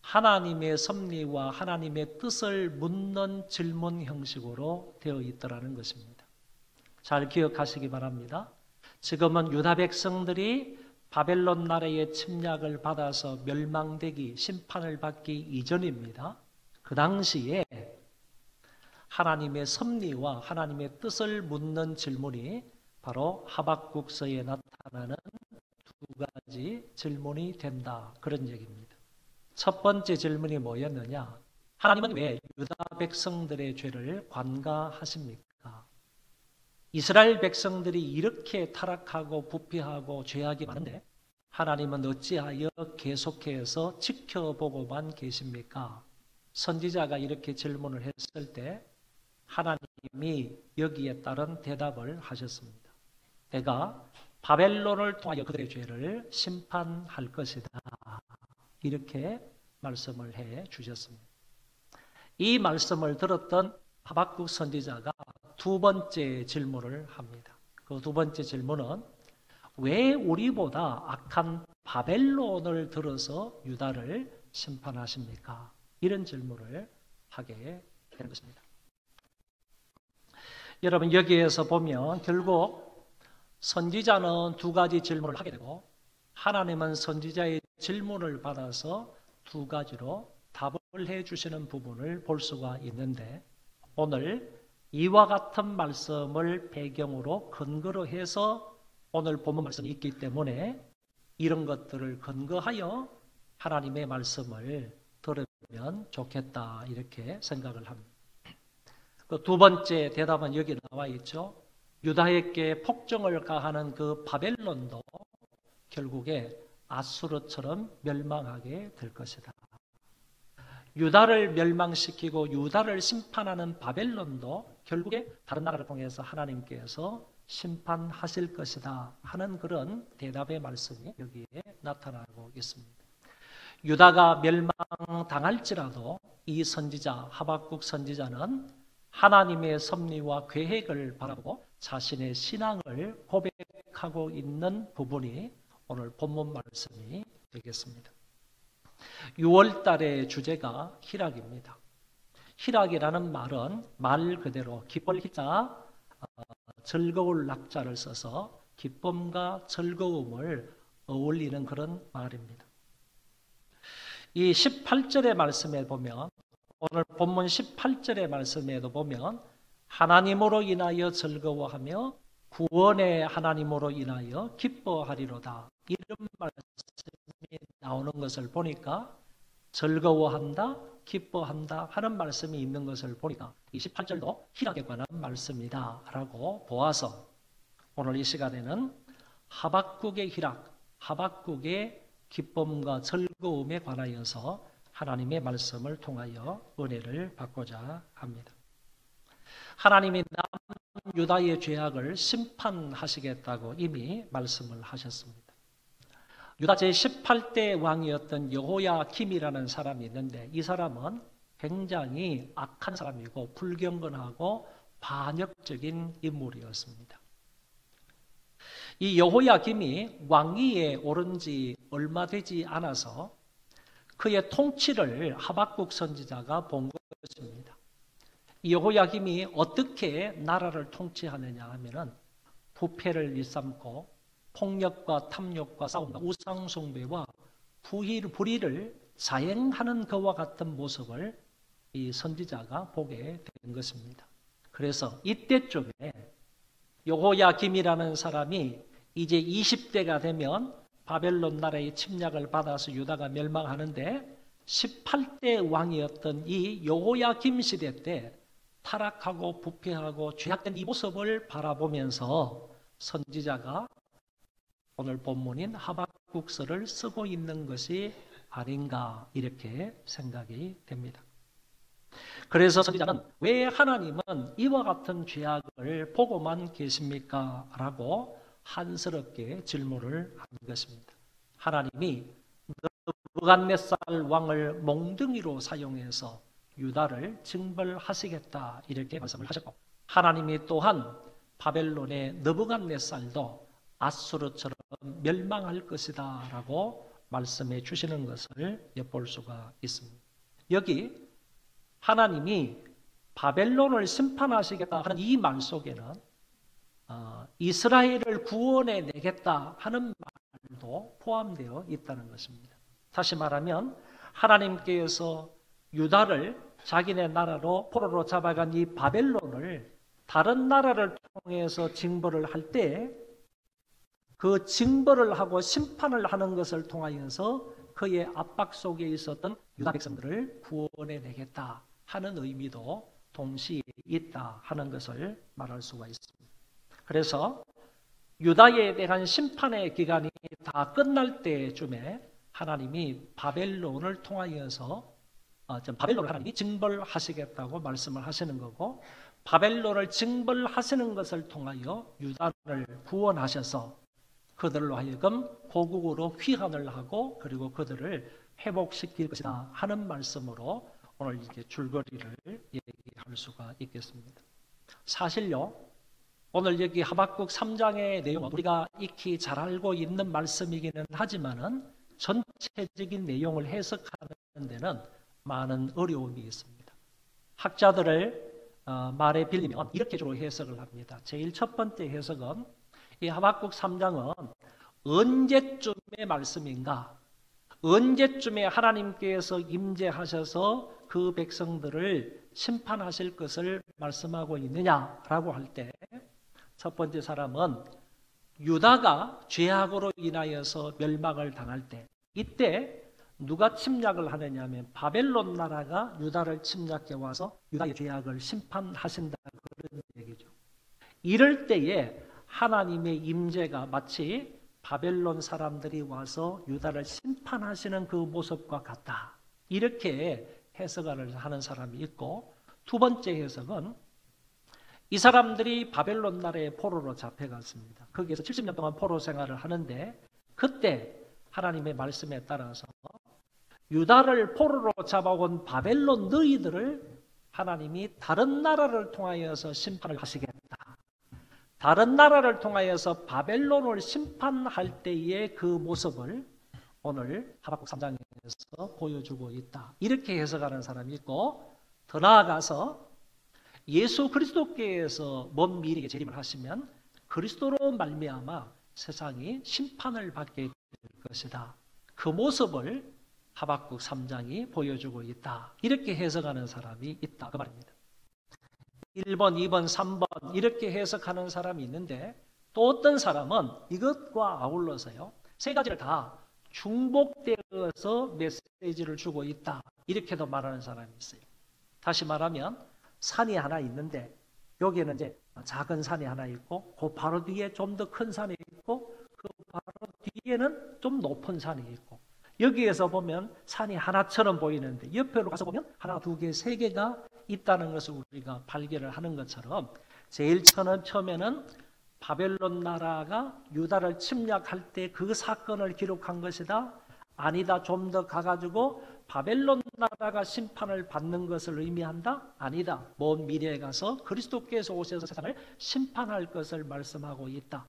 하나님의 섭리와 하나님의 뜻을 묻는 질문 형식으로 되어 있더라는 것입니다. 잘 기억하시기 바랍니다. 지금은 유다 백성들이 바벨론 나라의 침략을 받아서 멸망되기, 심판을 받기 이전입니다. 그 당시에 하나님의 섭리와 하나님의 뜻을 묻는 질문이 바로 하박국서에 나타나는 두 가지 질문이 된다, 그런 얘기입니다. 첫 번째 질문이 뭐였느냐? 하나님은 왜 유다 백성들의 죄를 관가하십니까? 이스라엘 백성들이 이렇게 타락하고 부패하고 죄악이 많은데 하나님은 어찌하여 계속해서 지켜보고만 계십니까? 선지자가 이렇게 질문을 했을 때 하나님이 여기에 따른 대답을 하셨습니다. 내가 바벨론을 통하여 그들의 죄를 심판할 것이다, 이렇게 말씀을 해 주셨습니다. 이 말씀을 들었던 하박국 선지자가 두 번째 질문을 합니다. 그 두 번째 질문은 왜 우리보다 악한 바벨론을 들어서 유다를 심판하십니까? 이런 질문을 하게 되는 것입니다. 여러분, 여기에서 보면 결국 선지자는 두 가지 질문을 하게 되고 하나님은 선지자의 질문을 받아서 두 가지로 답을 해 주시는 부분을 볼 수가 있는데, 오늘 이와 같은 말씀을 배경으로 근거로 해서 오늘 본문 말씀이 있기 때문에 이런 것들을 근거하여 하나님의 말씀을 들으면 좋겠다, 이렇게 생각을 합니다. 그 두 번째 대답은 여기 나와 있죠. 유다에게 폭정을 가하는 그 바벨론도 결국에 아수르처럼 멸망하게 될 것이다. 유다를 멸망시키고 유다를 심판하는 바벨론도 결국에 다른 나라를 통해서 하나님께서 심판하실 것이다 하는 그런 대답의 말씀이 여기에 나타나고 있습니다. 유다가 멸망당할지라도 이 선지자, 하박국 선지자는 하나님의 섭리와 계획을 바라보고 자신의 신앙을 고백하고 있는 부분이 오늘 본문 말씀이 되겠습니다. 6월 달의 주제가 희락입니다. 희락이라는 말은 말 그대로 기쁠 희자, 즐거울 낙자를 써서 기쁨과 즐거움을 어울리는 그런 말입니다. 이 18절의 말씀에 보면, 오늘 본문 18절의 말씀에도 보면 하나님으로 인하여 즐거워하며 구원의 하나님으로 인하여 기뻐하리로다, 이런 말씀이 나오는 나오는 것을 보니까 즐거워한다, 기뻐한다 하는 말씀이 있는 것을 보니까 28절도 희락에 관한 말씀이다 라고 보아서 오늘 이 시간에는 하박국의 희락, 하박국의 기쁨과 즐거움에 관하여서 하나님의 말씀을 통하여 은혜를 받고자 합니다. 하나님이 남유다의 죄악을 심판하시겠다고 이미 말씀을 하셨습니다. 유다 제18대 왕이었던 여호야김이라는 사람이 있는데 이 사람은 굉장히 악한 사람이고 불경건하고 반역적인 인물이었습니다. 이 여호야김이 왕위에 오른 지 얼마 되지 않아서 그의 통치를 하박국 선지자가 본 것입니다. 이 여호야김이 어떻게 나라를 통치하느냐 하면은 부패를 일삼고 폭력과 탐욕과 싸움과 우상숭배와 불의를 자행하는 그와 같은 모습을 이 선지자가 보게 된 것입니다. 그래서 이때쯤에 여호야김이라는 사람이 이제 20대가 되면 바벨론 나라의 침략을 받아서 유다가 멸망하는데 18대 왕이었던 이 여호야김 시대 때 타락하고 부패하고 죄악된 이 모습을 바라보면서 선지자가 오늘 본문인 하박국서를 쓰고 있는 것이 아닌가 이렇게 생각이 됩니다. 그래서 선지자는 왜 하나님은 이와 같은 죄악을 보고만 계십니까? 라고 한스럽게 질문을 한 것입니다. 하나님이 느부갓네살 왕을 몽둥이로 사용해서 유다를 징벌하시겠다 이렇게 말씀을 하셨고 하나님이 또한 바벨론의 느부갓네살도 아수르처럼 멸망할 것이다 라고 말씀해 주시는 것을 엿볼 수가 있습니다. 여기 하나님이 바벨론을 심판하시겠다 하는 이 말 속에는 이스라엘을 구원해 내겠다 하는 말도 포함되어 있다는 것입니다. 다시 말하면 하나님께서 유다를 자기네 나라로 포로로 잡아간 이 바벨론을 다른 나라를 통해서 징벌을 할 때 그 징벌을 하고 심판을 하는 것을 통하여서 그의 압박 속에 있었던 유다 백성들을 구원해 내겠다 하는 의미도 동시에 있다 하는 것을 말할 수가 있습니다. 그래서 유다에 대한 심판의 기간이 다 끝날 때쯤에 하나님이 바벨론을 통하여서 바벨론을 하나님이 징벌하시겠다고 말씀을 하시는 거고 바벨론을 징벌하시는 것을 통하여 유다를 구원하셔서 그들로 하여금 고국으로 귀환을 하고 그리고 그들을 회복시킬 것이다 하는 말씀으로 오늘 이렇게 줄거리를 얘기할 수가 있겠습니다. 사실요, 오늘 여기 하박국 3장의 내용은 우리가 익히 잘 알고 있는 말씀이기는 하지만은 전체적인 내용을 해석하는 데는 많은 어려움이 있습니다. 학자들을 말에 빌리면 이렇게 주로 해석을 합니다. 제일 첫 번째 해석은 이 하박국 3장은 언제쯤의 말씀인가? 언제쯤에 하나님께서 임재하셔서 그 백성들을 심판하실 것을 말씀하고 있느냐라고 할 때 첫 번째 사람은 유다가 죄악으로 인하여서 멸망을 당할 때 이때 누가 침략을 하느냐 하면 바벨론 나라가 유다를 침략해 와서 유다의 죄악을 심판하신다 그런 얘기죠. 이럴 때에 하나님의 임재가 마치 바벨론 사람들이 와서 유다를 심판하시는 그 모습과 같다. 이렇게 해석을 하는 사람이 있고 두 번째 해석은 이 사람들이 바벨론 나라의 포로로 잡혀갔습니다. 거기에서 70년 동안 포로 생활을 하는데 그때 하나님의 말씀에 따라서 유다를 포로로 잡아온 바벨론 너희들을 하나님이 다른 나라를 통하여서 심판을 하시겠다. 다른 나라를 통하여서 바벨론을 심판할 때의 그 모습을 오늘 하박국 3장에서 보여주고 있다. 이렇게 해석하는 사람이 있고 더 나아가서 예수 그리스도께서 먼 미래에 재림을 하시면 그리스도로 말미암아 세상이 심판을 받게 될 것이다. 그 모습을 하박국 3장이 보여주고 있다. 이렇게 해석하는 사람이 있다. 그 말입니다. 1번, 2번, 3번 이렇게 해석하는 사람이 있는데 또 어떤 사람은 이것과 아울러서요. 세 가지를 다 중복되어서 메시지를 주고 있다. 이렇게도 말하는 사람이 있어요. 다시 말하면 산이 하나 있는데 여기에는 이제 작은 산이 하나 있고 그 바로 뒤에 좀 더 큰 산이 있고 그 바로 뒤에는 좀 높은 산이 있고 여기에서 보면 산이 하나처럼 보이는데 옆으로 가서 보면 하나, 두 개, 세 개가 있다는 것을 우리가 발견을 하는 것처럼 제일 처음에는 바벨론 나라가 유다를 침략할 때 그 사건을 기록한 것이다. 아니다. 좀 더 가가지고 바벨론 나라가 심판을 받는 것을 의미한다. 아니다. 먼 미래에 가서 그리스도께서 오셔서 세상을 심판할 것을 말씀하고 있다.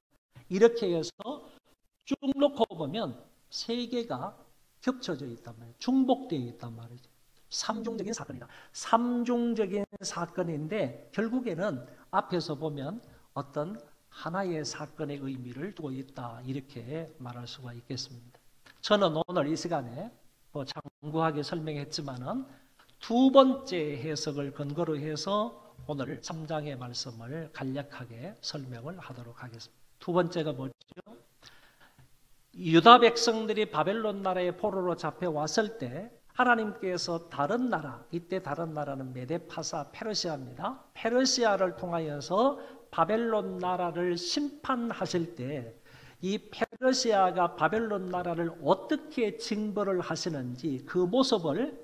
이렇게 해서 쭉 놓고 보면 세 개가 겹쳐져 있단 말이에요. 중복되어 있단 말이죠. 삼중적인 사건이다. 삼중적인 사건인데 결국에는 앞에서 보면 어떤 하나의 사건의 의미를 두고 있다. 이렇게 말할 수가 있겠습니다. 저는 오늘 이 시간에 장구하게 설명했지만은 두 번째 해석을 근거로 해서 오늘 3장의 말씀을 간략하게 설명을 하도록 하겠습니다. 두 번째가 뭐죠? 유다 백성들이 바벨론 나라의 포로로 잡혀왔을 때 하나님께서 다른 나라, 이때 다른 나라는 메데파사 페르시아입니다. 페르시아를 통하여서 바벨론 나라를 심판하실 때 이 페르시아가 바벨론 나라를 어떻게 징벌을 하시는지 그 모습을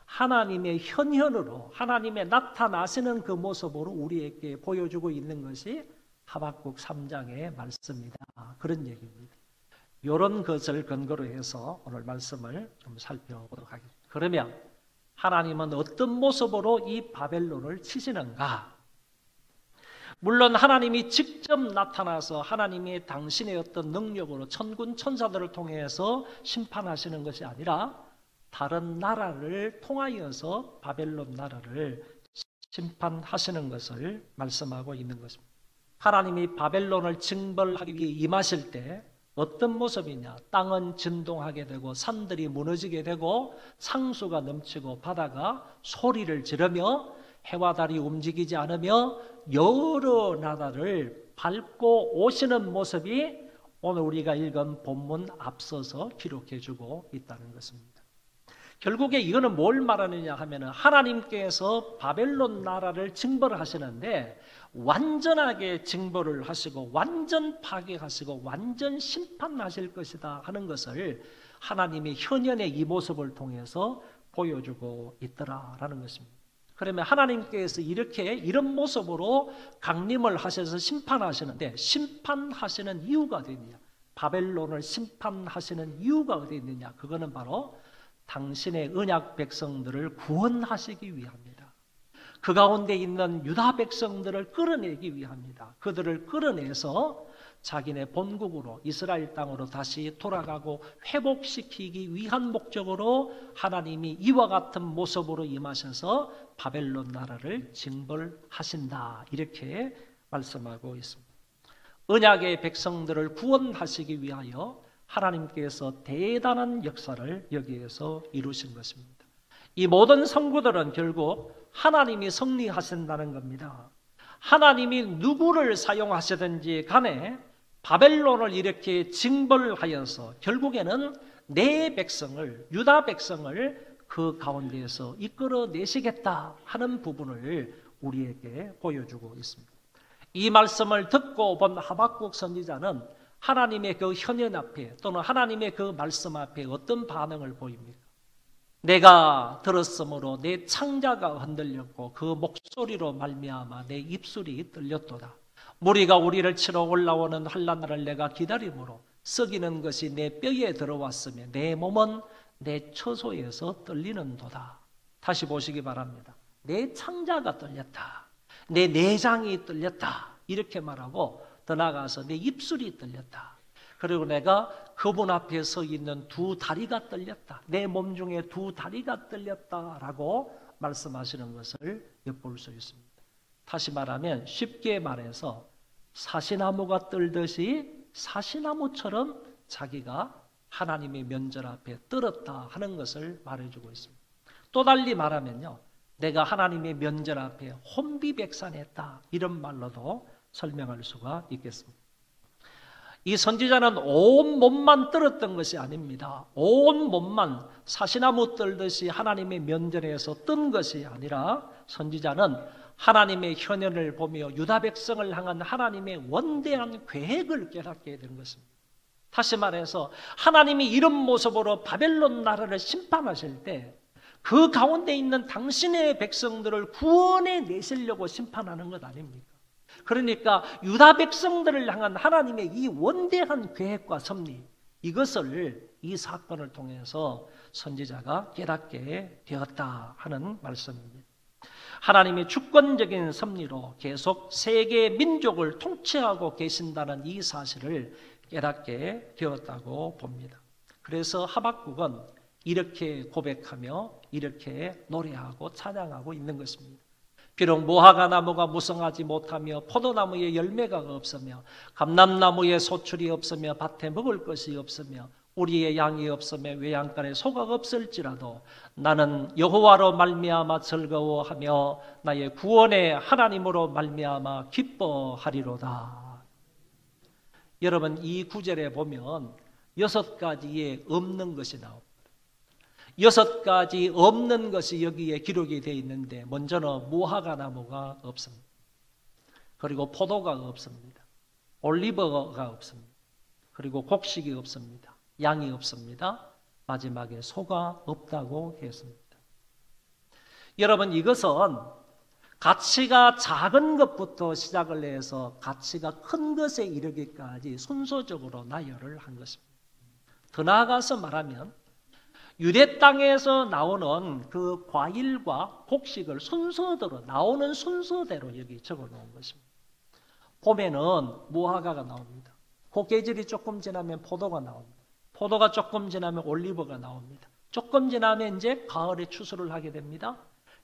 하나님의 현현으로 하나님의 나타나시는 그 모습으로 우리에게 보여주고 있는 것이 하박국 3장의 말씀이다. 그런 얘기입니다. 이런 것을 근거로 해서 오늘 말씀을 좀 살펴보도록 하겠습니다. 그러면 하나님은 어떤 모습으로 이 바벨론을 치시는가? 물론 하나님이 직접 나타나서 하나님이 당신의 어떤 능력으로 천군 천사들을 통해서 심판하시는 것이 아니라 다른 나라를 통하여서 바벨론 나라를 심판하시는 것을 말씀하고 있는 것입니다. 하나님이 바벨론을 징벌하기 위해 임하실 때 어떤 모습이냐? 땅은 진동하게 되고 산들이 무너지게 되고 상수가 넘치고 바다가 소리를 지르며 해와 달이 움직이지 않으며 여러 나라를 밟고 오시는 모습이 오늘 우리가 읽은 본문 앞서서 기록해주고 있다는 것입니다. 결국에 이거는 뭘 말하느냐 하면은 하나님께서 바벨론 나라를 징벌을 하시는데 완전하게 징벌을 하시고 완전 파괴하시고 완전 심판하실 것이다 하는 것을 하나님의 현현의 이 모습을 통해서 보여주고 있더라라는 것입니다. 그러면 하나님께서 이런 모습으로 강림을 하셔서 심판하시는데 심판하시는 이유가 어디 있느냐? 바벨론을 심판하시는 이유가 어디 있느냐? 그거는 바로 당신의 언약 백성들을 구원하시기 위함이다. 그 가운데 있는 유다 백성들을 끌어내기 위함이다. 그들을 끌어내서 자기네 본국으로 이스라엘 땅으로 다시 돌아가고 회복시키기 위한 목적으로 하나님이 이와 같은 모습으로 임하셔서 바벨론 나라를 징벌하신다. 이렇게 말씀하고 있습니다. 언약의 백성들을 구원하시기 위하여 하나님께서 대단한 역사를 여기에서 이루신 것입니다. 이 모든 성구들은 결국 하나님이 승리하신다는 겁니다. 하나님이 누구를 사용하시든지 간에 바벨론을 이렇게 징벌하여서 결국에는 내 백성을, 유다 백성을 그 가운데에서 이끌어내시겠다 하는 부분을 우리에게 보여주고 있습니다. 이 말씀을 듣고 본 하박국 선지자는 하나님의 그 현현 앞에 또는 하나님의 그 말씀 앞에 어떤 반응을 보입니까? 내가 들었으므로 내 창자가 흔들렸고 그 목소리로 말미암아 내 입술이 떨렸도다. 무리가 우리를 치러 올라오는 환난을 내가 기다림으로 썩이는 것이 내 뼈에 들어왔으며 내 몸은 내 처소에서 떨리는도다. 다시 보시기 바랍니다. 내 창자가 떨렸다. 내 내장이 떨렸다. 이렇게 말하고 더 나아가서 내 입술이 떨렸다. 그리고 내가 그분 앞에 서 있는 두 다리가 떨렸다. 내 몸 중에 두 다리가 떨렸다라고 말씀하시는 것을 엿볼 수 있습니다. 다시 말하면 쉽게 말해서 사시나무가 떨듯이 사시나무처럼 자기가 하나님의 면전 앞에 떨었다 하는 것을 말해주고 있습니다. 또 달리 말하면요, 내가 하나님의 면전 앞에 혼비백산했다 이런 말로도 설명할 수가 있겠습니다. 이 선지자는 온 몸만 떨었던 것이 아닙니다. 온 몸만 사시나무 떨듯이 하나님의 면전에서 뜬 것이 아니라 선지자는 하나님의 현현을 보며 유다 백성을 향한 하나님의 원대한 계획을 깨닫게 된 것입니다. 다시 말해서 하나님이 이런 모습으로 바벨론 나라를 심판하실 때 그 가운데 있는 당신의 백성들을 구원해 내시려고 심판하는 것 아닙니까? 그러니까 유다 백성들을 향한 하나님의 이 원대한 계획과 섭리, 이것을 이 사건을 통해서 선지자가 깨닫게 되었다 하는 말씀입니다. 하나님의 주권적인 섭리로 계속 세계 민족을 통치하고 계신다는 이 사실을 깨닫게 되었다고 봅니다. 그래서 하박국은 이렇게 고백하며 이렇게 노래하고 찬양하고 있는 것입니다. 비록 무화과 나무가 무성하지 못하며 포도나무에 열매가 없으며 감람나무에 소출이 없으며 밭에 먹을 것이 없으며 우리의 양이 없으며 외양간에 소가 없을지라도 나는 여호와로 말미암아 즐거워하며 나의 구원의 하나님으로 말미암아 기뻐하리로다. 여러분, 이 구절에 보면 6가지의 없는 것이 나옵니다. 6가지 없는 것이 여기에 기록이 되어 있는데, 먼저는 무화과 나무가 없습니다. 그리고 포도가 없습니다. 올리브가 없습니다. 그리고 곡식이 없습니다. 양이 없습니다. 마지막에 소가 없다고 했습니다. 여러분, 이것은 가치가 작은 것부터 시작을 해서 가치가 큰 것에 이르기까지 순서적으로 나열을 한 것입니다. 더 나아가서 말하면 유대 땅에서 나오는 그 과일과 곡식을 순서대로, 나오는 순서대로 여기 적어 놓은 것입니다. 봄에는 무화과가 나옵니다. 그 계절이 조금 지나면 포도가 나옵니다. 포도가 조금 지나면 올리브가 나옵니다. 조금 지나면 이제 가을에 추수를 하게 됩니다.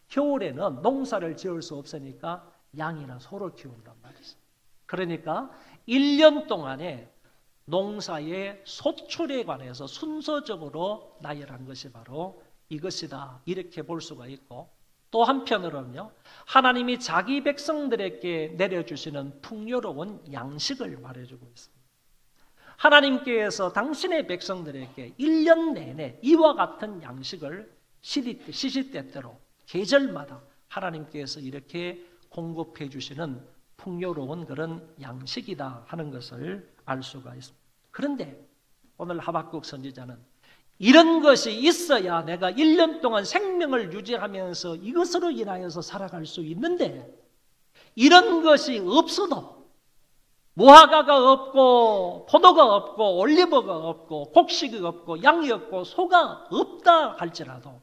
겨울에는 농사를 지을 수 없으니까 양이나 소를 키운단 말이죠. 그러니까 1년 동안에 농사의 소출에 관해서 순서적으로 나열한 것이 바로 이것이다, 이렇게 볼 수가 있고, 또 한편으로는요, 하나님이 자기 백성들에게 내려주시는 풍요로운 양식을 말해주고 있습니다. 하나님께서 당신의 백성들에게 1년 내내 이와 같은 양식을 시시때때로 계절마다 하나님께서 이렇게 공급해 주시는 풍요로운 그런 양식이다 하는 것을 알 수가 있습니다. 그런데 오늘 하박국 선지자는 이런 것이 있어야 내가 1년 동안 생명을 유지하면서 이것으로 인하여서 살아갈 수 있는데, 이런 것이 없어도, 무화과가 없고 포도가 없고 올리브가 없고 곡식이 없고 양이 없고 소가 없다 할지라도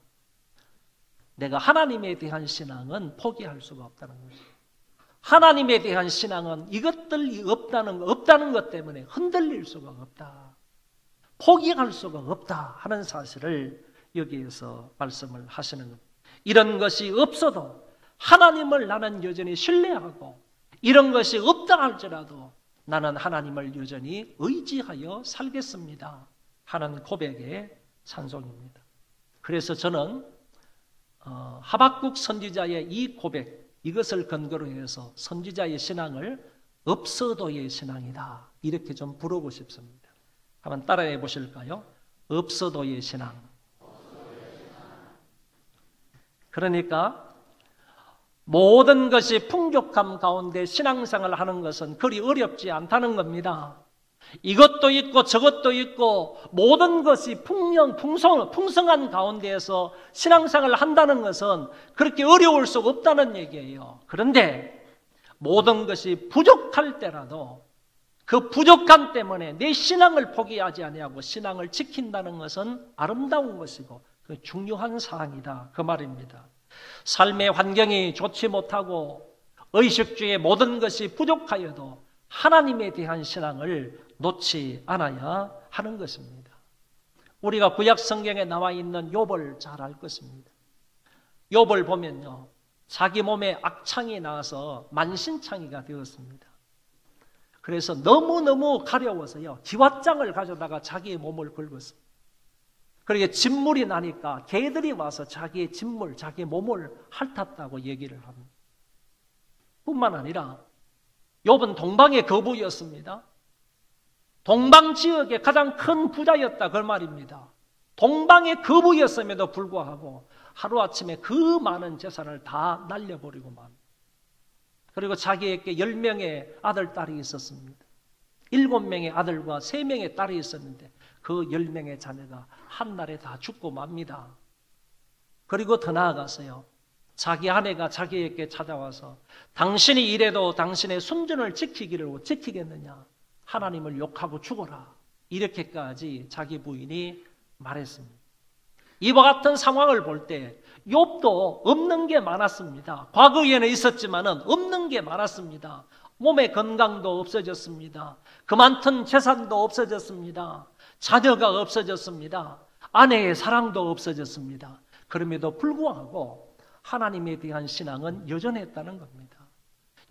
내가 하나님에 대한 신앙은 포기할 수가 없다는 거죠. 하나님에 대한 신앙은 이것들이 없다는 것 때문에 흔들릴 수가 없다, 포기할 수가 없다 하는 사실을 여기에서 말씀을 하시는 겁니다. 이런 것이 없어도 하나님을 나는 여전히 신뢰하고, 이런 것이 없다 할지라도 나는 하나님을 여전히 의지하여 살겠습니다 하는 고백의 찬송입니다. 그래서 저는 하박국 선지자의 이 고백, 이것을 근거로 해서 선지자의 신앙을 없어도의 신앙이다, 이렇게 좀 부르고 싶습니다. 한번 따라해 보실까요? 없어도의 신앙. 그러니까 모든 것이 풍족함 가운데 신앙생활을 하는 것은 그리 어렵지 않다는 겁니다. 이것도 있고 저것도 있고 모든 것이 풍성한 가운데에서 신앙생활을 한다는 것은 그렇게 어려울 수가 없다는 얘기예요. 그런데 모든 것이 부족할 때라도 그 부족함 때문에 내 신앙을 포기하지 아니하고 신앙을 지킨다는 것은 아름다운 것이고 그 중요한 사항이다, 그 말입니다. 삶의 환경이 좋지 못하고 의식주의 모든 것이 부족하여도 하나님에 대한 신앙을 놓지 않아야 하는 것입니다. 우리가 구약 성경에 나와 있는 욥을 잘 알 것입니다. 욥을 보면요, 자기 몸에 악창이 나서 만신창이가 되었습니다. 그래서 너무너무 가려워서요, 기왓장을 가져다가 자기의 몸을 긁었습니다. 그러게 진물이 나니까 개들이 와서 자기의 진물, 자기의 몸을 핥았다고 얘기를 합니다. 뿐만 아니라 욥은 동방의 거부였습니다. 동방 지역의 가장 큰 부자였다 그 말입니다. 동방의 거부였음에도 불구하고 하루아침에 그 많은 재산을 다 날려버리고 만. 그리고 자기에게 10명의 아들, 딸이 있었습니다. 7명의 아들과 3명의 딸이 있었는데 그 10명의 자녀가 한날에 다 죽고 맙니다. 그리고 더 나아가서요. 자기 아내가 자기에게 찾아와서 당신이 이래도 당신의 순전을 지키겠느냐? 하나님을 욕하고 죽어라. 이렇게까지 자기 부인이 말했습니다. 이와 같은 상황을 볼 때 욥도 없는 게 많았습니다. 과거에는 있었지만은 없는 게 많았습니다. 몸의 건강도 없어졌습니다. 그 많던 재산도 없어졌습니다. 자녀가 없어졌습니다. 아내의 사랑도 없어졌습니다. 그럼에도 불구하고 하나님에 대한 신앙은 여전했다는 겁니다.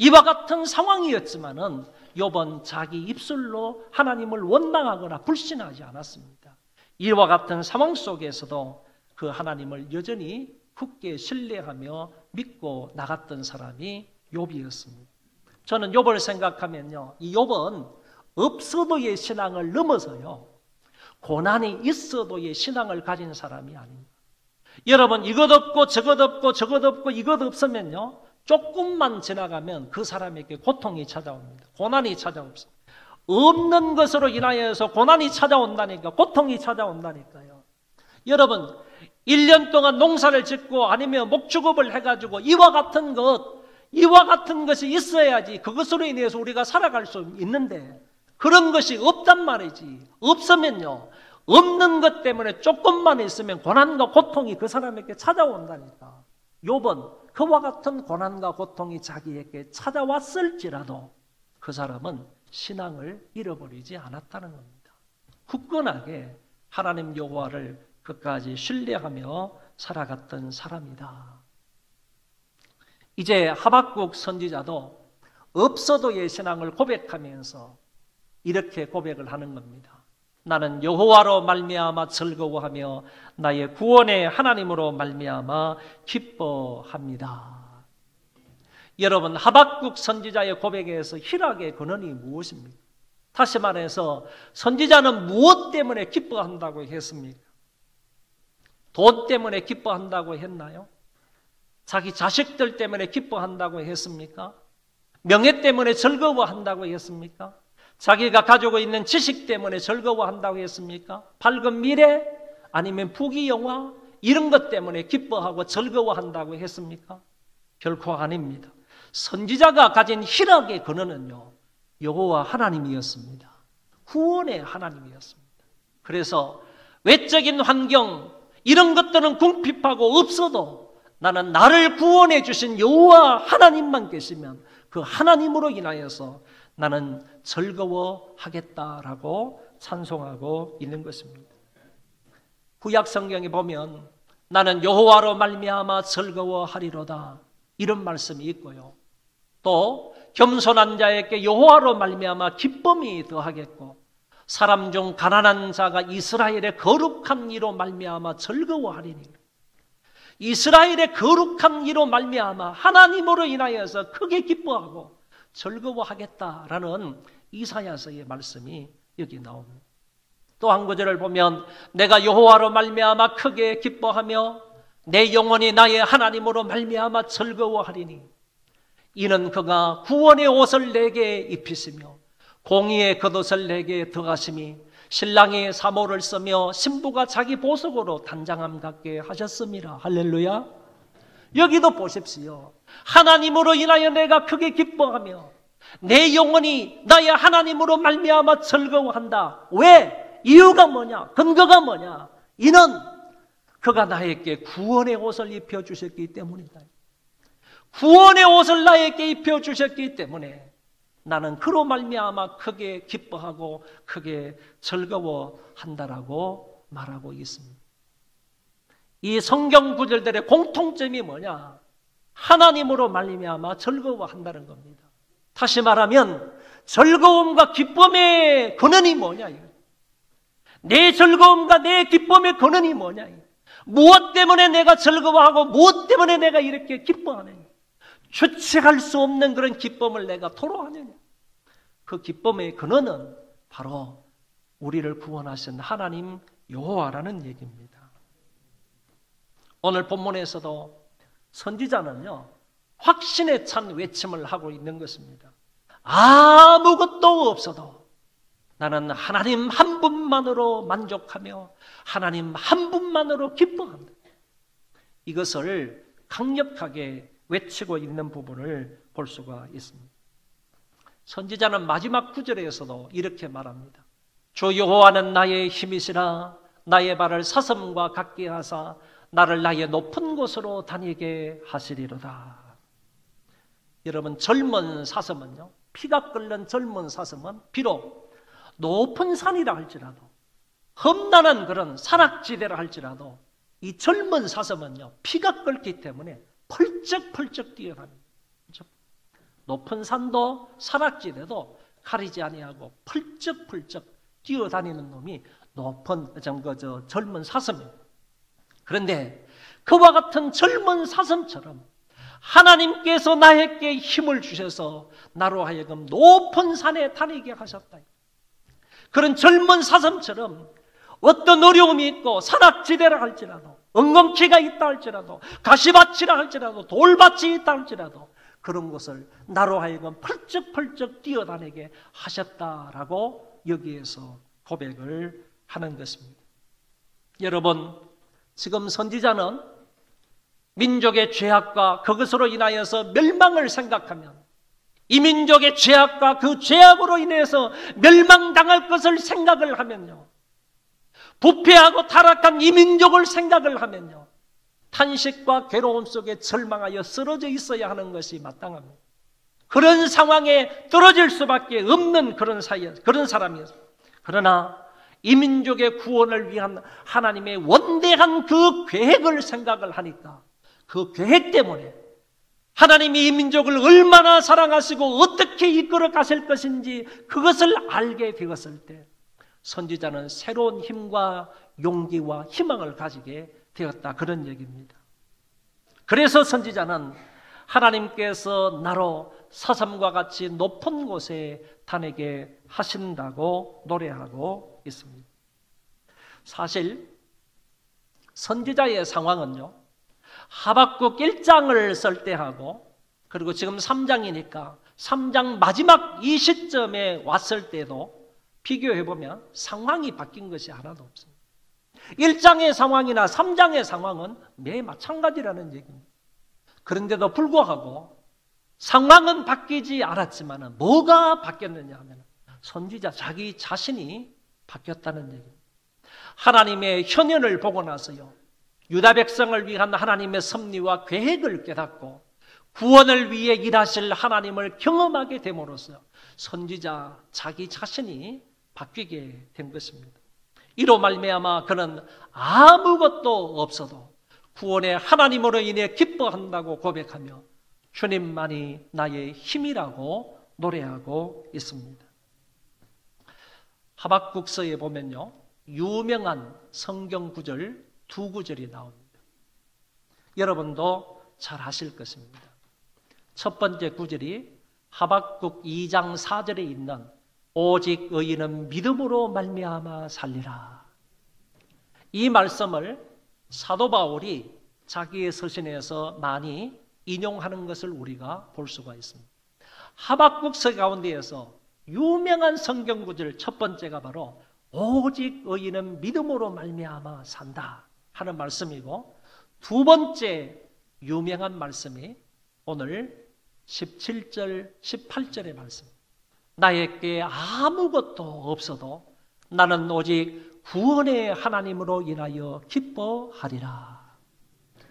이와 같은 상황이었지만은 욥은 자기 입술로 하나님을 원망하거나 불신하지 않았습니다. 이와 같은 상황 속에서도 그 하나님을 여전히 굳게 신뢰하며 믿고 나갔던 사람이 욥이었습니다. 저는 욥을 생각하면요, 이 욥은 없어도의 신앙을 넘어서요, 고난이 있어도의 신앙을 가진 사람이 아닙니다. 여러분, 이것 없고 저것 없고 저것 없고 이것 없으면요, 조금만 지나가면 그 사람에게 고통이 찾아옵니다. 고난이 찾아옵니다. 없는 것으로 인하여서 고난이 찾아온다니까, 고통이 찾아온다니까요. 여러분, 1년 동안 농사를 짓고 아니면 목축업을 해가지고 이와 같은 것이 있어야지 그것으로 인해서 우리가 살아갈 수 있는데 그런 것이 없단 말이지. 없으면요, 없는 것 때문에 조금만 있으면 고난과 고통이 그 사람에게 찾아온다니까. 욥은 그와 같은 고난과 고통이 자기에게 찾아왔을지라도 그 사람은 신앙을 잃어버리지 않았다는 겁니다. 굳건하게 하나님 여호와를 끝까지 신뢰하며 살아갔던 사람이다. 이제 하박국 선지자도 없어도의 신앙을 고백하면서 이렇게 고백을 하는 겁니다. 나는 여호와로 말미암아 즐거워하며 나의 구원의 하나님으로 말미암아 기뻐합니다. 여러분, 하박국 선지자의 고백에서 희락의 근원이 무엇입니까? 다시 말해서 선지자는 무엇 때문에 기뻐한다고 했습니까? 돈 때문에 기뻐한다고 했나요? 자기 자식들 때문에 기뻐한다고 했습니까? 명예 때문에 즐거워한다고 했습니까? 자기가 가지고 있는 지식 때문에 즐거워한다고 했습니까? 밝은 미래 아니면 부귀영화 이런 것 때문에 기뻐하고 즐거워한다고 했습니까? 결코 아닙니다. 선지자가 가진 희락의 근원은요, 여호와 하나님이었습니다. 구원의 하나님이었습니다. 그래서 외적인 환경 이런 것들은 궁핍하고 없어도 나는 나를 구원해 주신 여호와 하나님만 계시면 그 하나님으로 인하여서 나는 즐거워하겠다라고 찬송하고 있는 것입니다. 구약 성경에 보면 나는 여호와로 말미암아 즐거워하리로다 이런 말씀이 있고요. 또 겸손한 자에게 여호와로 말미암아 기쁨이 더하겠고 사람 중 가난한 자가 이스라엘의 거룩한 이로 말미암아 즐거워하리니 이스라엘의 거룩한 이로 말미암아 하나님으로 인하여서 크게 기뻐하고 즐거워하겠다라는 이사야서의 말씀이 여기 나옵니다. 또 한 구절을 보면 내가 여호와로 말미암아 크게 기뻐하며 내 영혼이 나의 하나님으로 말미암아 즐거워하리니 이는 그가 구원의 옷을 내게 입히시며 공의의 겉옷을 내게 더하심이 신랑이 사모를 쓰며 신부가 자기 보석으로 단장함 같게 하셨음이라. 할렐루야. 여기도 보십시오. 하나님으로 인하여 내가 크게 기뻐하며 내 영혼이 나의 하나님으로 말미암아 즐거워한다. 왜? 이유가 뭐냐? 근거가 뭐냐? 이는 그가 나에게 구원의 옷을 입혀주셨기 때문이다. 구원의 옷을 나에게 입혀주셨기 때문에 나는 그로 말미암아 크게 기뻐하고 크게 즐거워한다라고 말하고 있습니다. 이 성경 구절들의 공통점이 뭐냐? 하나님으로 말미암아 즐거워한다는 겁니다. 다시 말하면 즐거움과 기쁨의 근원이 뭐냐? 내 즐거움과 내 기쁨의 근원이 뭐냐? 무엇 때문에 내가 즐거워하고 무엇 때문에 내가 이렇게 기뻐하느냐? 주체할 수 없는 그런 기쁨을 내가 토로하느냐? 그 기쁨의 근원은 바로 우리를 구원하신 하나님 여호와라는 얘기입니다. 오늘 본문에서도 선지자는요, 확신에 찬 외침을 하고 있는 것입니다. 아무것도 없어도 나는 하나님 한 분만으로 만족하며 하나님 한 분만으로 기뻐한다. 이것을 강력하게 외치고 있는 부분을 볼 수가 있습니다. 선지자는 마지막 구절에서도 이렇게 말합니다. 주 여호와는 나의 힘이시라. 나의 발을 사슴과 같게 하사 나를 나의 높은 곳으로 다니게 하시리로다. 여러분, 젊은 사슴은요, 피가 끓는 젊은 사슴은 비록 높은 산이라 할지라도, 험난한 그런 산악지대라 할지라도 이 젊은 사슴은요, 피가 끓기 때문에 펄쩍펄쩍 뛰어다닙니다. 그렇죠? 높은 산도 산악지대도 가리지 아니하고 펄쩍펄쩍 뛰어다니는 놈이 젊은 사슴입니다. 그런데 그와 같은 젊은 사슴처럼 하나님께서 나에게 힘을 주셔서 나로 하여금 높은 산에 다니게 하셨다. 그런 젊은 사슴처럼 어떤 어려움이 있고 산악지대라 할지라도, 엉겅퀴가 있다 할지라도, 가시밭이라 할지라도, 돌밭이 있다 할지라도 그런 것을 나로 하여금 펄쩍펄쩍 뛰어다니게 하셨다라고 여기에서 고백을 하는 것입니다. 여러분, 지금 선지자는 민족의 죄악과 그것으로 인하여서 멸망을 생각하면, 이 민족의 죄악과 그 죄악으로 인해서 멸망당할 것을 생각을 하면요, 부패하고 타락한 이 민족을 생각을 하면요, 탄식과 괴로움 속에 절망하여 쓰러져 있어야 하는 것이 마땅합니다. 그런 상황에 떨어질 수밖에 없는 그런 사람이었습니다. 그러나 이 민족의 구원을 위한 하나님의 원대한 그 계획을 생각을 하니까, 그 계획 때문에 하나님이 이 민족을 얼마나 사랑하시고 어떻게 이끌어 가실 것인지 그것을 알게 되었을 때 선지자는 새로운 힘과 용기와 희망을 가지게 되었다, 그런 얘기입니다. 그래서 선지자는 하나님께서 나로 사슴과 같이 높은 곳에 다니게 하신다고 노래하고 있습니다. 사실 선지자의 상황은요, 하박국 1장을 쓸 때하고 그리고 지금 3장이니까 3장 마지막 이 시점에 왔을 때도 비교해보면 상황이 바뀐 것이 하나도 없습니다. 1장의 상황이나 3장의 상황은 매 마찬가지라는 얘기입니다. 그런데도 불구하고 상황은 바뀌지 않았지만 뭐가 바뀌었느냐 하면 선지자 자기 자신이 바뀌었다는 얘기입니다. 하나님의 현현을 보고 나서요, 유다 백성을 위한 하나님의 섭리와 계획을 깨닫고 구원을 위해 일하실 하나님을 경험하게 됨으로써 선지자 자기 자신이 바뀌게 된 것입니다. 이로 말미암아 그는 아무것도 없어도 구원의 하나님으로 인해 기뻐한다고 고백하며 주님만이 나의 힘이라고 노래하고 있습니다. 하박국서에 보면요, 유명한 성경 구절 두 구절이 나옵니다. 여러분도 잘 아실 것입니다. 첫 번째 구절이 하박국 2장 4절에 있는 오직 의인은 믿음으로 말미암아 살리라. 이 말씀을 사도 바울이 자기의 서신에서 많이 인용하는 것을 우리가 볼 수가 있습니다. 하박국서 가운데에서 유명한 성경 구절 첫 번째가 바로 오직 의인은 믿음으로 말미암아 산다 하는 말씀이고, 두 번째 유명한 말씀이 오늘 17절, 18절의 말씀. 나에게 아무것도 없어도 나는 오직 구원의 하나님으로 인하여 기뻐하리라.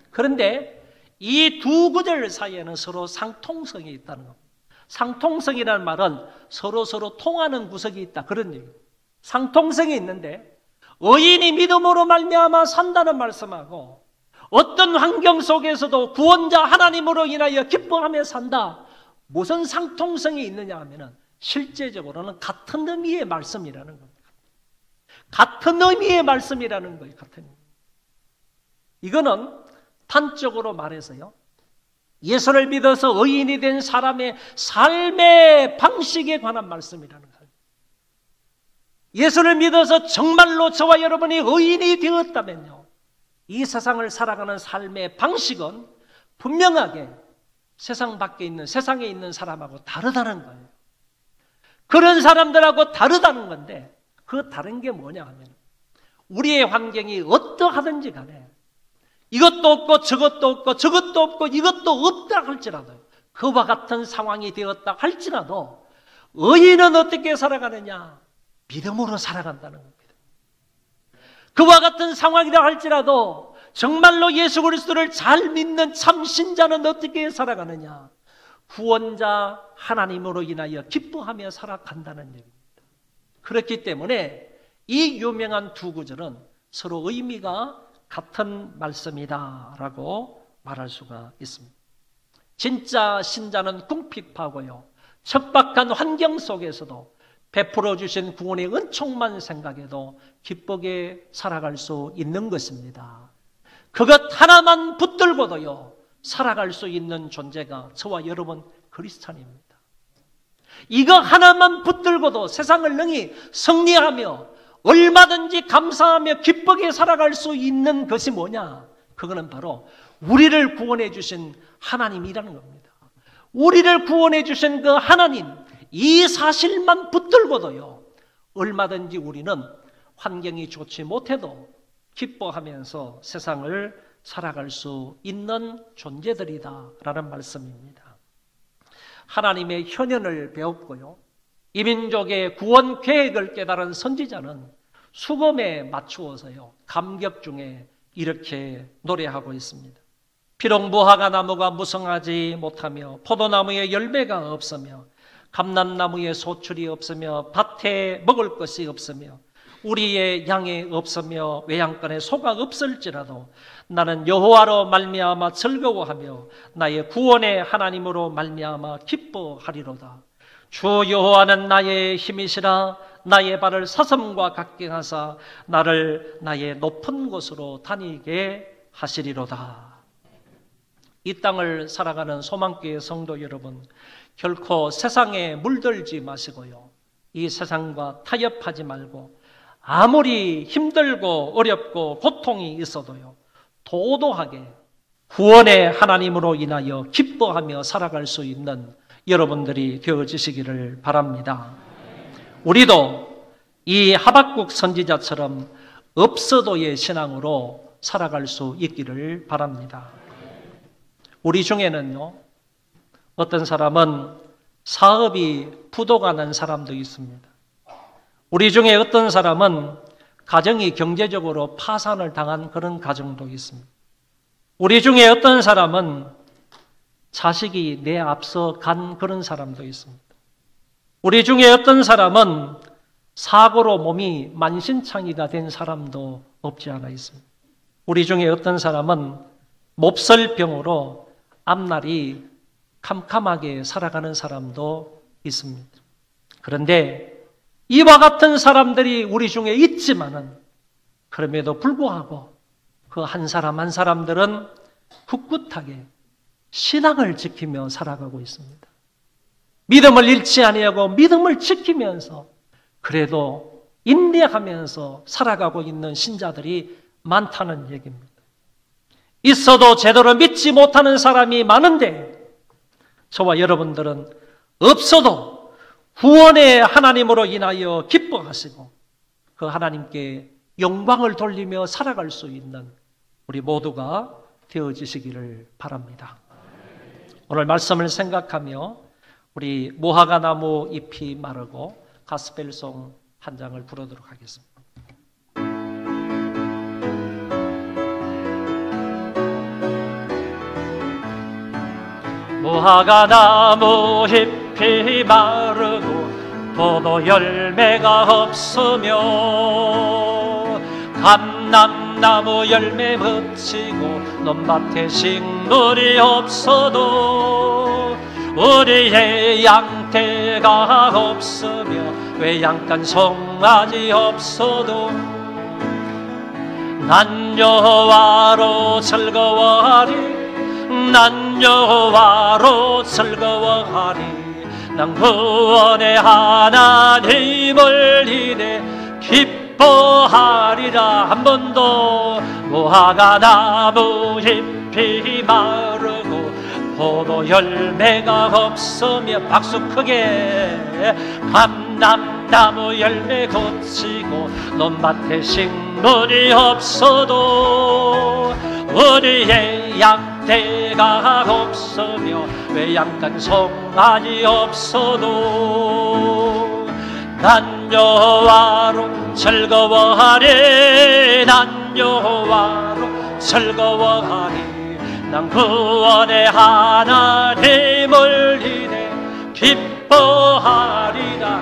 그런데 이 두 구절 사이에는 서로 상통성이 있다는 겁니다. 상통성이라는 말은 서로 통하는 구석이 있다, 그런 얘기입니다. 상통성이 있는데 의인이 믿음으로 말미암아 산다는 말씀하고 어떤 환경 속에서도 구원자 하나님으로 인하여 기뻐하며 산다, 무슨 상통성이 있느냐 하면은 실제적으로는 같은 의미의 말씀이라는 겁니다. 같은 의미의 말씀이라는 거예요. 같은 의미. 이거는 단적으로 말해서요, 예수를 믿어서 의인이 된 사람의 삶의 방식에 관한 말씀이라는 거예요. 예수를 믿어서 정말로 저와 여러분이 의인이 되었다면요, 이 세상을 살아가는 삶의 방식은 분명하게 세상 밖에 있는, 세상에 있는 사람하고 다르다는 거예요. 그런 사람들하고 다르다는 건데, 그 다른 게 뭐냐 하면, 우리의 환경이 어떠하든지 간에 이것도 없고 저것도 없고 저것도 없고 이것도 없다 할지라도, 그와 같은 상황이 되었다 할지라도 의인은 어떻게 살아가느냐? 믿음으로 살아간다는 겁니다. 그와 같은 상황이라 할지라도 정말로 예수 그리스도를 잘 믿는 참 신자는 어떻게 살아가느냐? 구원자 하나님으로 인하여 기뻐하며 살아간다는 얘기입니다. 그렇기 때문에 이 유명한 두 구절은 서로 의미가 같은 말씀이다라고 말할 수가 있습니다. 진짜 신자는 궁핍하고요, 척박한 환경 속에서도 베풀어 주신 구원의 은총만 생각해도 기쁘게 살아갈 수 있는 것입니다. 그것 하나만 붙들고도요 살아갈 수 있는 존재가 저와 여러분 그리스찬입니다. 이거 하나만 붙들고도 세상을 능히 승리하며 얼마든지 감사하며 기쁘게 살아갈 수 있는 것이 뭐냐? 그거는 바로 우리를 구원해 주신 하나님이라는 겁니다. 우리를 구원해 주신 그 하나님, 이 사실만 붙들고도요 얼마든지 우리는 환경이 좋지 못해도 기뻐하면서 세상을 살아갈 수 있는 존재들이다라는 말씀입니다. 하나님의 현현을 배웠고요, 이민족의 구원 계획을 깨달은 선지자는 수금에 맞추어서요 감격 중에 이렇게 노래하고 있습니다. 비록 무화과 나무가 무성하지 못하며 포도나무에 열매가 없으며 감람나무에 소출이 없으며 밭에 먹을 것이 없으며 우리의 양이 없으며 외양간에 소가 없을지라도 나는 여호와로 말미암아 즐거워하며 나의 구원의 하나님으로 말미암아 기뻐하리로다. 주 여호와는 나의 힘이시라. 나의 발을 사슴과 같게 하사 나를 나의 높은 곳으로 다니게 하시리로다. 이 땅을 살아가는 소망교회 성도 여러분, 결코 세상에 물들지 마시고요, 이 세상과 타협하지 말고 아무리 힘들고 어렵고 고통이 있어도요 도도하게 구원의 하나님으로 인하여 기뻐하며 살아갈 수 있는 여러분들이 되어지시기를 바랍니다. 우리도 이 하박국 선지자처럼 없어도의 신앙으로 살아갈 수 있기를 바랍니다. 우리 중에는요 어떤 사람은 사업이 부도가 난 사람도 있습니다. 우리 중에 어떤 사람은 가정이 경제적으로 파산을 당한 그런 가정도 있습니다. 우리 중에 어떤 사람은 자식이 내 앞서 간 그런 사람도 있습니다. 우리 중에 어떤 사람은 사고로 몸이 만신창이가 된 사람도 없지 않아 있습니다. 우리 중에 어떤 사람은 몹쓸병으로 앞날이 캄캄하게 살아가는 사람도 있습니다. 그런데 이와 같은 사람들이 우리 중에 있지만은 그럼에도 불구하고 그 한 사람 한 사람들은 굳굳하게 신앙을 지키며 살아가고 있습니다. 믿음을 잃지 아니하고 믿음을 지키면서 그래도 인내하면서 살아가고 있는 신자들이 많다는 얘기입니다. 있어도 제대로 믿지 못하는 사람이 많은데 저와 여러분들은 없어도 구원의 하나님으로 인하여 기뻐하시고 그 하나님께 영광을 돌리며 살아갈 수 있는 우리 모두가 되어지시기를 바랍니다. 오늘 말씀을 생각하며 우리 무화과 나무 잎이 마르고 가스펠송 한 장을 부르도록 하겠습니다. 무화과 나무 잎이 마르고 포도 열매가 없으며 감람나무 열매 묻히고 논밭에 식물이 없어도 우리의 양떼가 없으며 외양간 송아지 없어도 난 여호와로 즐거워하리. 난 여호와로 즐거워하리. 난 구원의 하나님을 인해 기뻐하리라. 한 번도 무화과 나무 잎이 마르고 포도 열매가 없으며 박수 크게 감람나무 열매 고치고 논밭에 식물이 없어도 우리의 양떼가 없으며 외양간 송아지 없어도 난 여호와로 즐거워하리. 난 여호와로 즐거워하리. 난 구원의 하나님을 인해 기뻐하리라.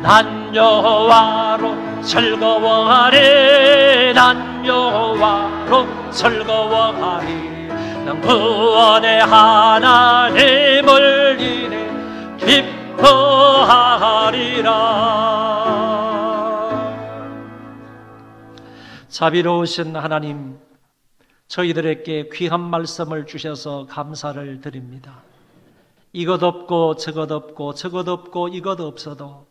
난 여호와로 즐거워하리. 난 여호와로 즐거워하리. 난 구원의 하나님을 인해 기뻐하리라. 자비로우신 하나님, 저희들에게 귀한 말씀을 주셔서 감사를 드립니다. 이것 없고 저것 없고 저것 없고 이것 없어도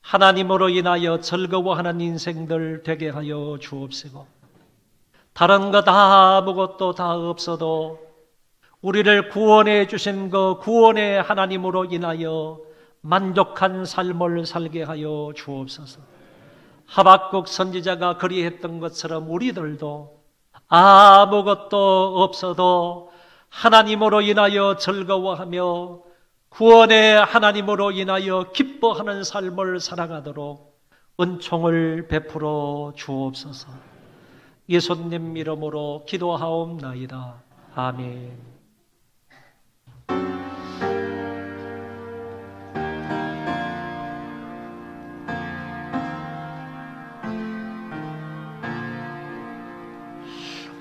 하나님으로 인하여 즐거워하는 인생들 되게 하여 주옵시고, 다른 것 아무것도 다 없어도 우리를 구원해 주신 그 구원의 하나님으로 인하여 만족한 삶을 살게 하여 주옵소서. 하박국 선지자가 그리했던 것처럼 우리들도 아무것도 없어도 하나님으로 인하여 즐거워하며 구원의 하나님으로 인하여 기뻐하는 삶을 살아가도록 은총을 베풀어 주옵소서. 예수님 이름으로 기도하옵나이다. 아멘.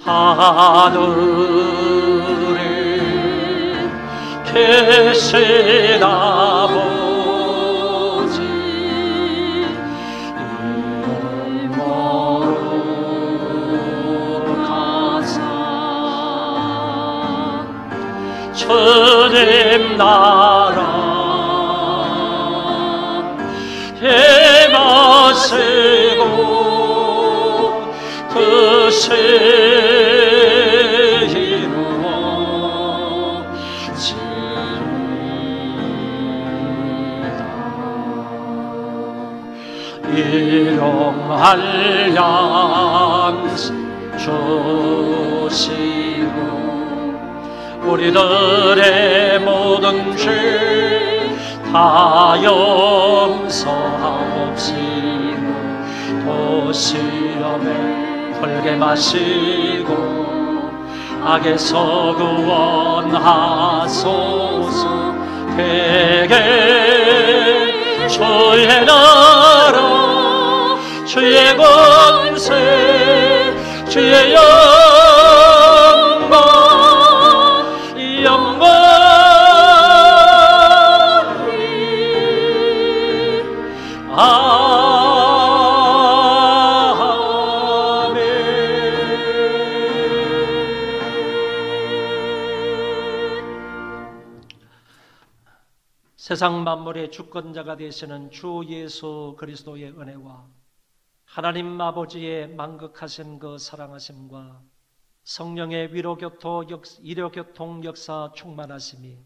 하늘에 계신 아버지, 이름으로 가사 주님 나라 행하시고 뜻을 일용할 양식 주시고 우리들의 모든 죄 다 용서하옵시고 또 시험에 들게 마시고 악에서 구원하소서. 대개 주의 나라 주의 권세 주의 영광 세상 만물의 주권자가 되시는 주 예수 그리스도의 은혜와 하나님 아버지의 만극하신 그 사랑하심과 성령의 위로교통 역사 충만하심이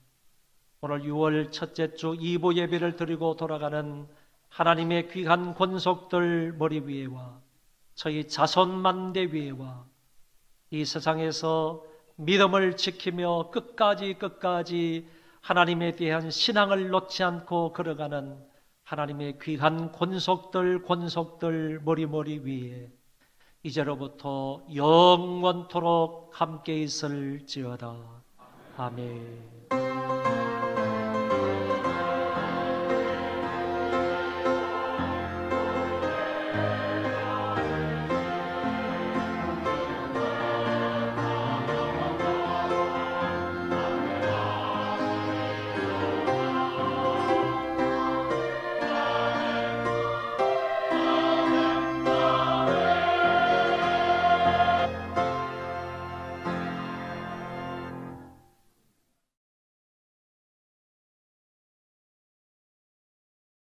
오늘 6월 첫째 주 2부 예배를 드리고 돌아가는 하나님의 귀한 권속들 머리 위에와 저희 자손 만대 위에와 이 세상에서 믿음을 지키며 끝까지 하나님에 대한 신앙을 놓지 않고 걸어가는 하나님의 귀한 권속들 머리 위에 이제로부터 영원토록 함께 있을지어다. 아멘.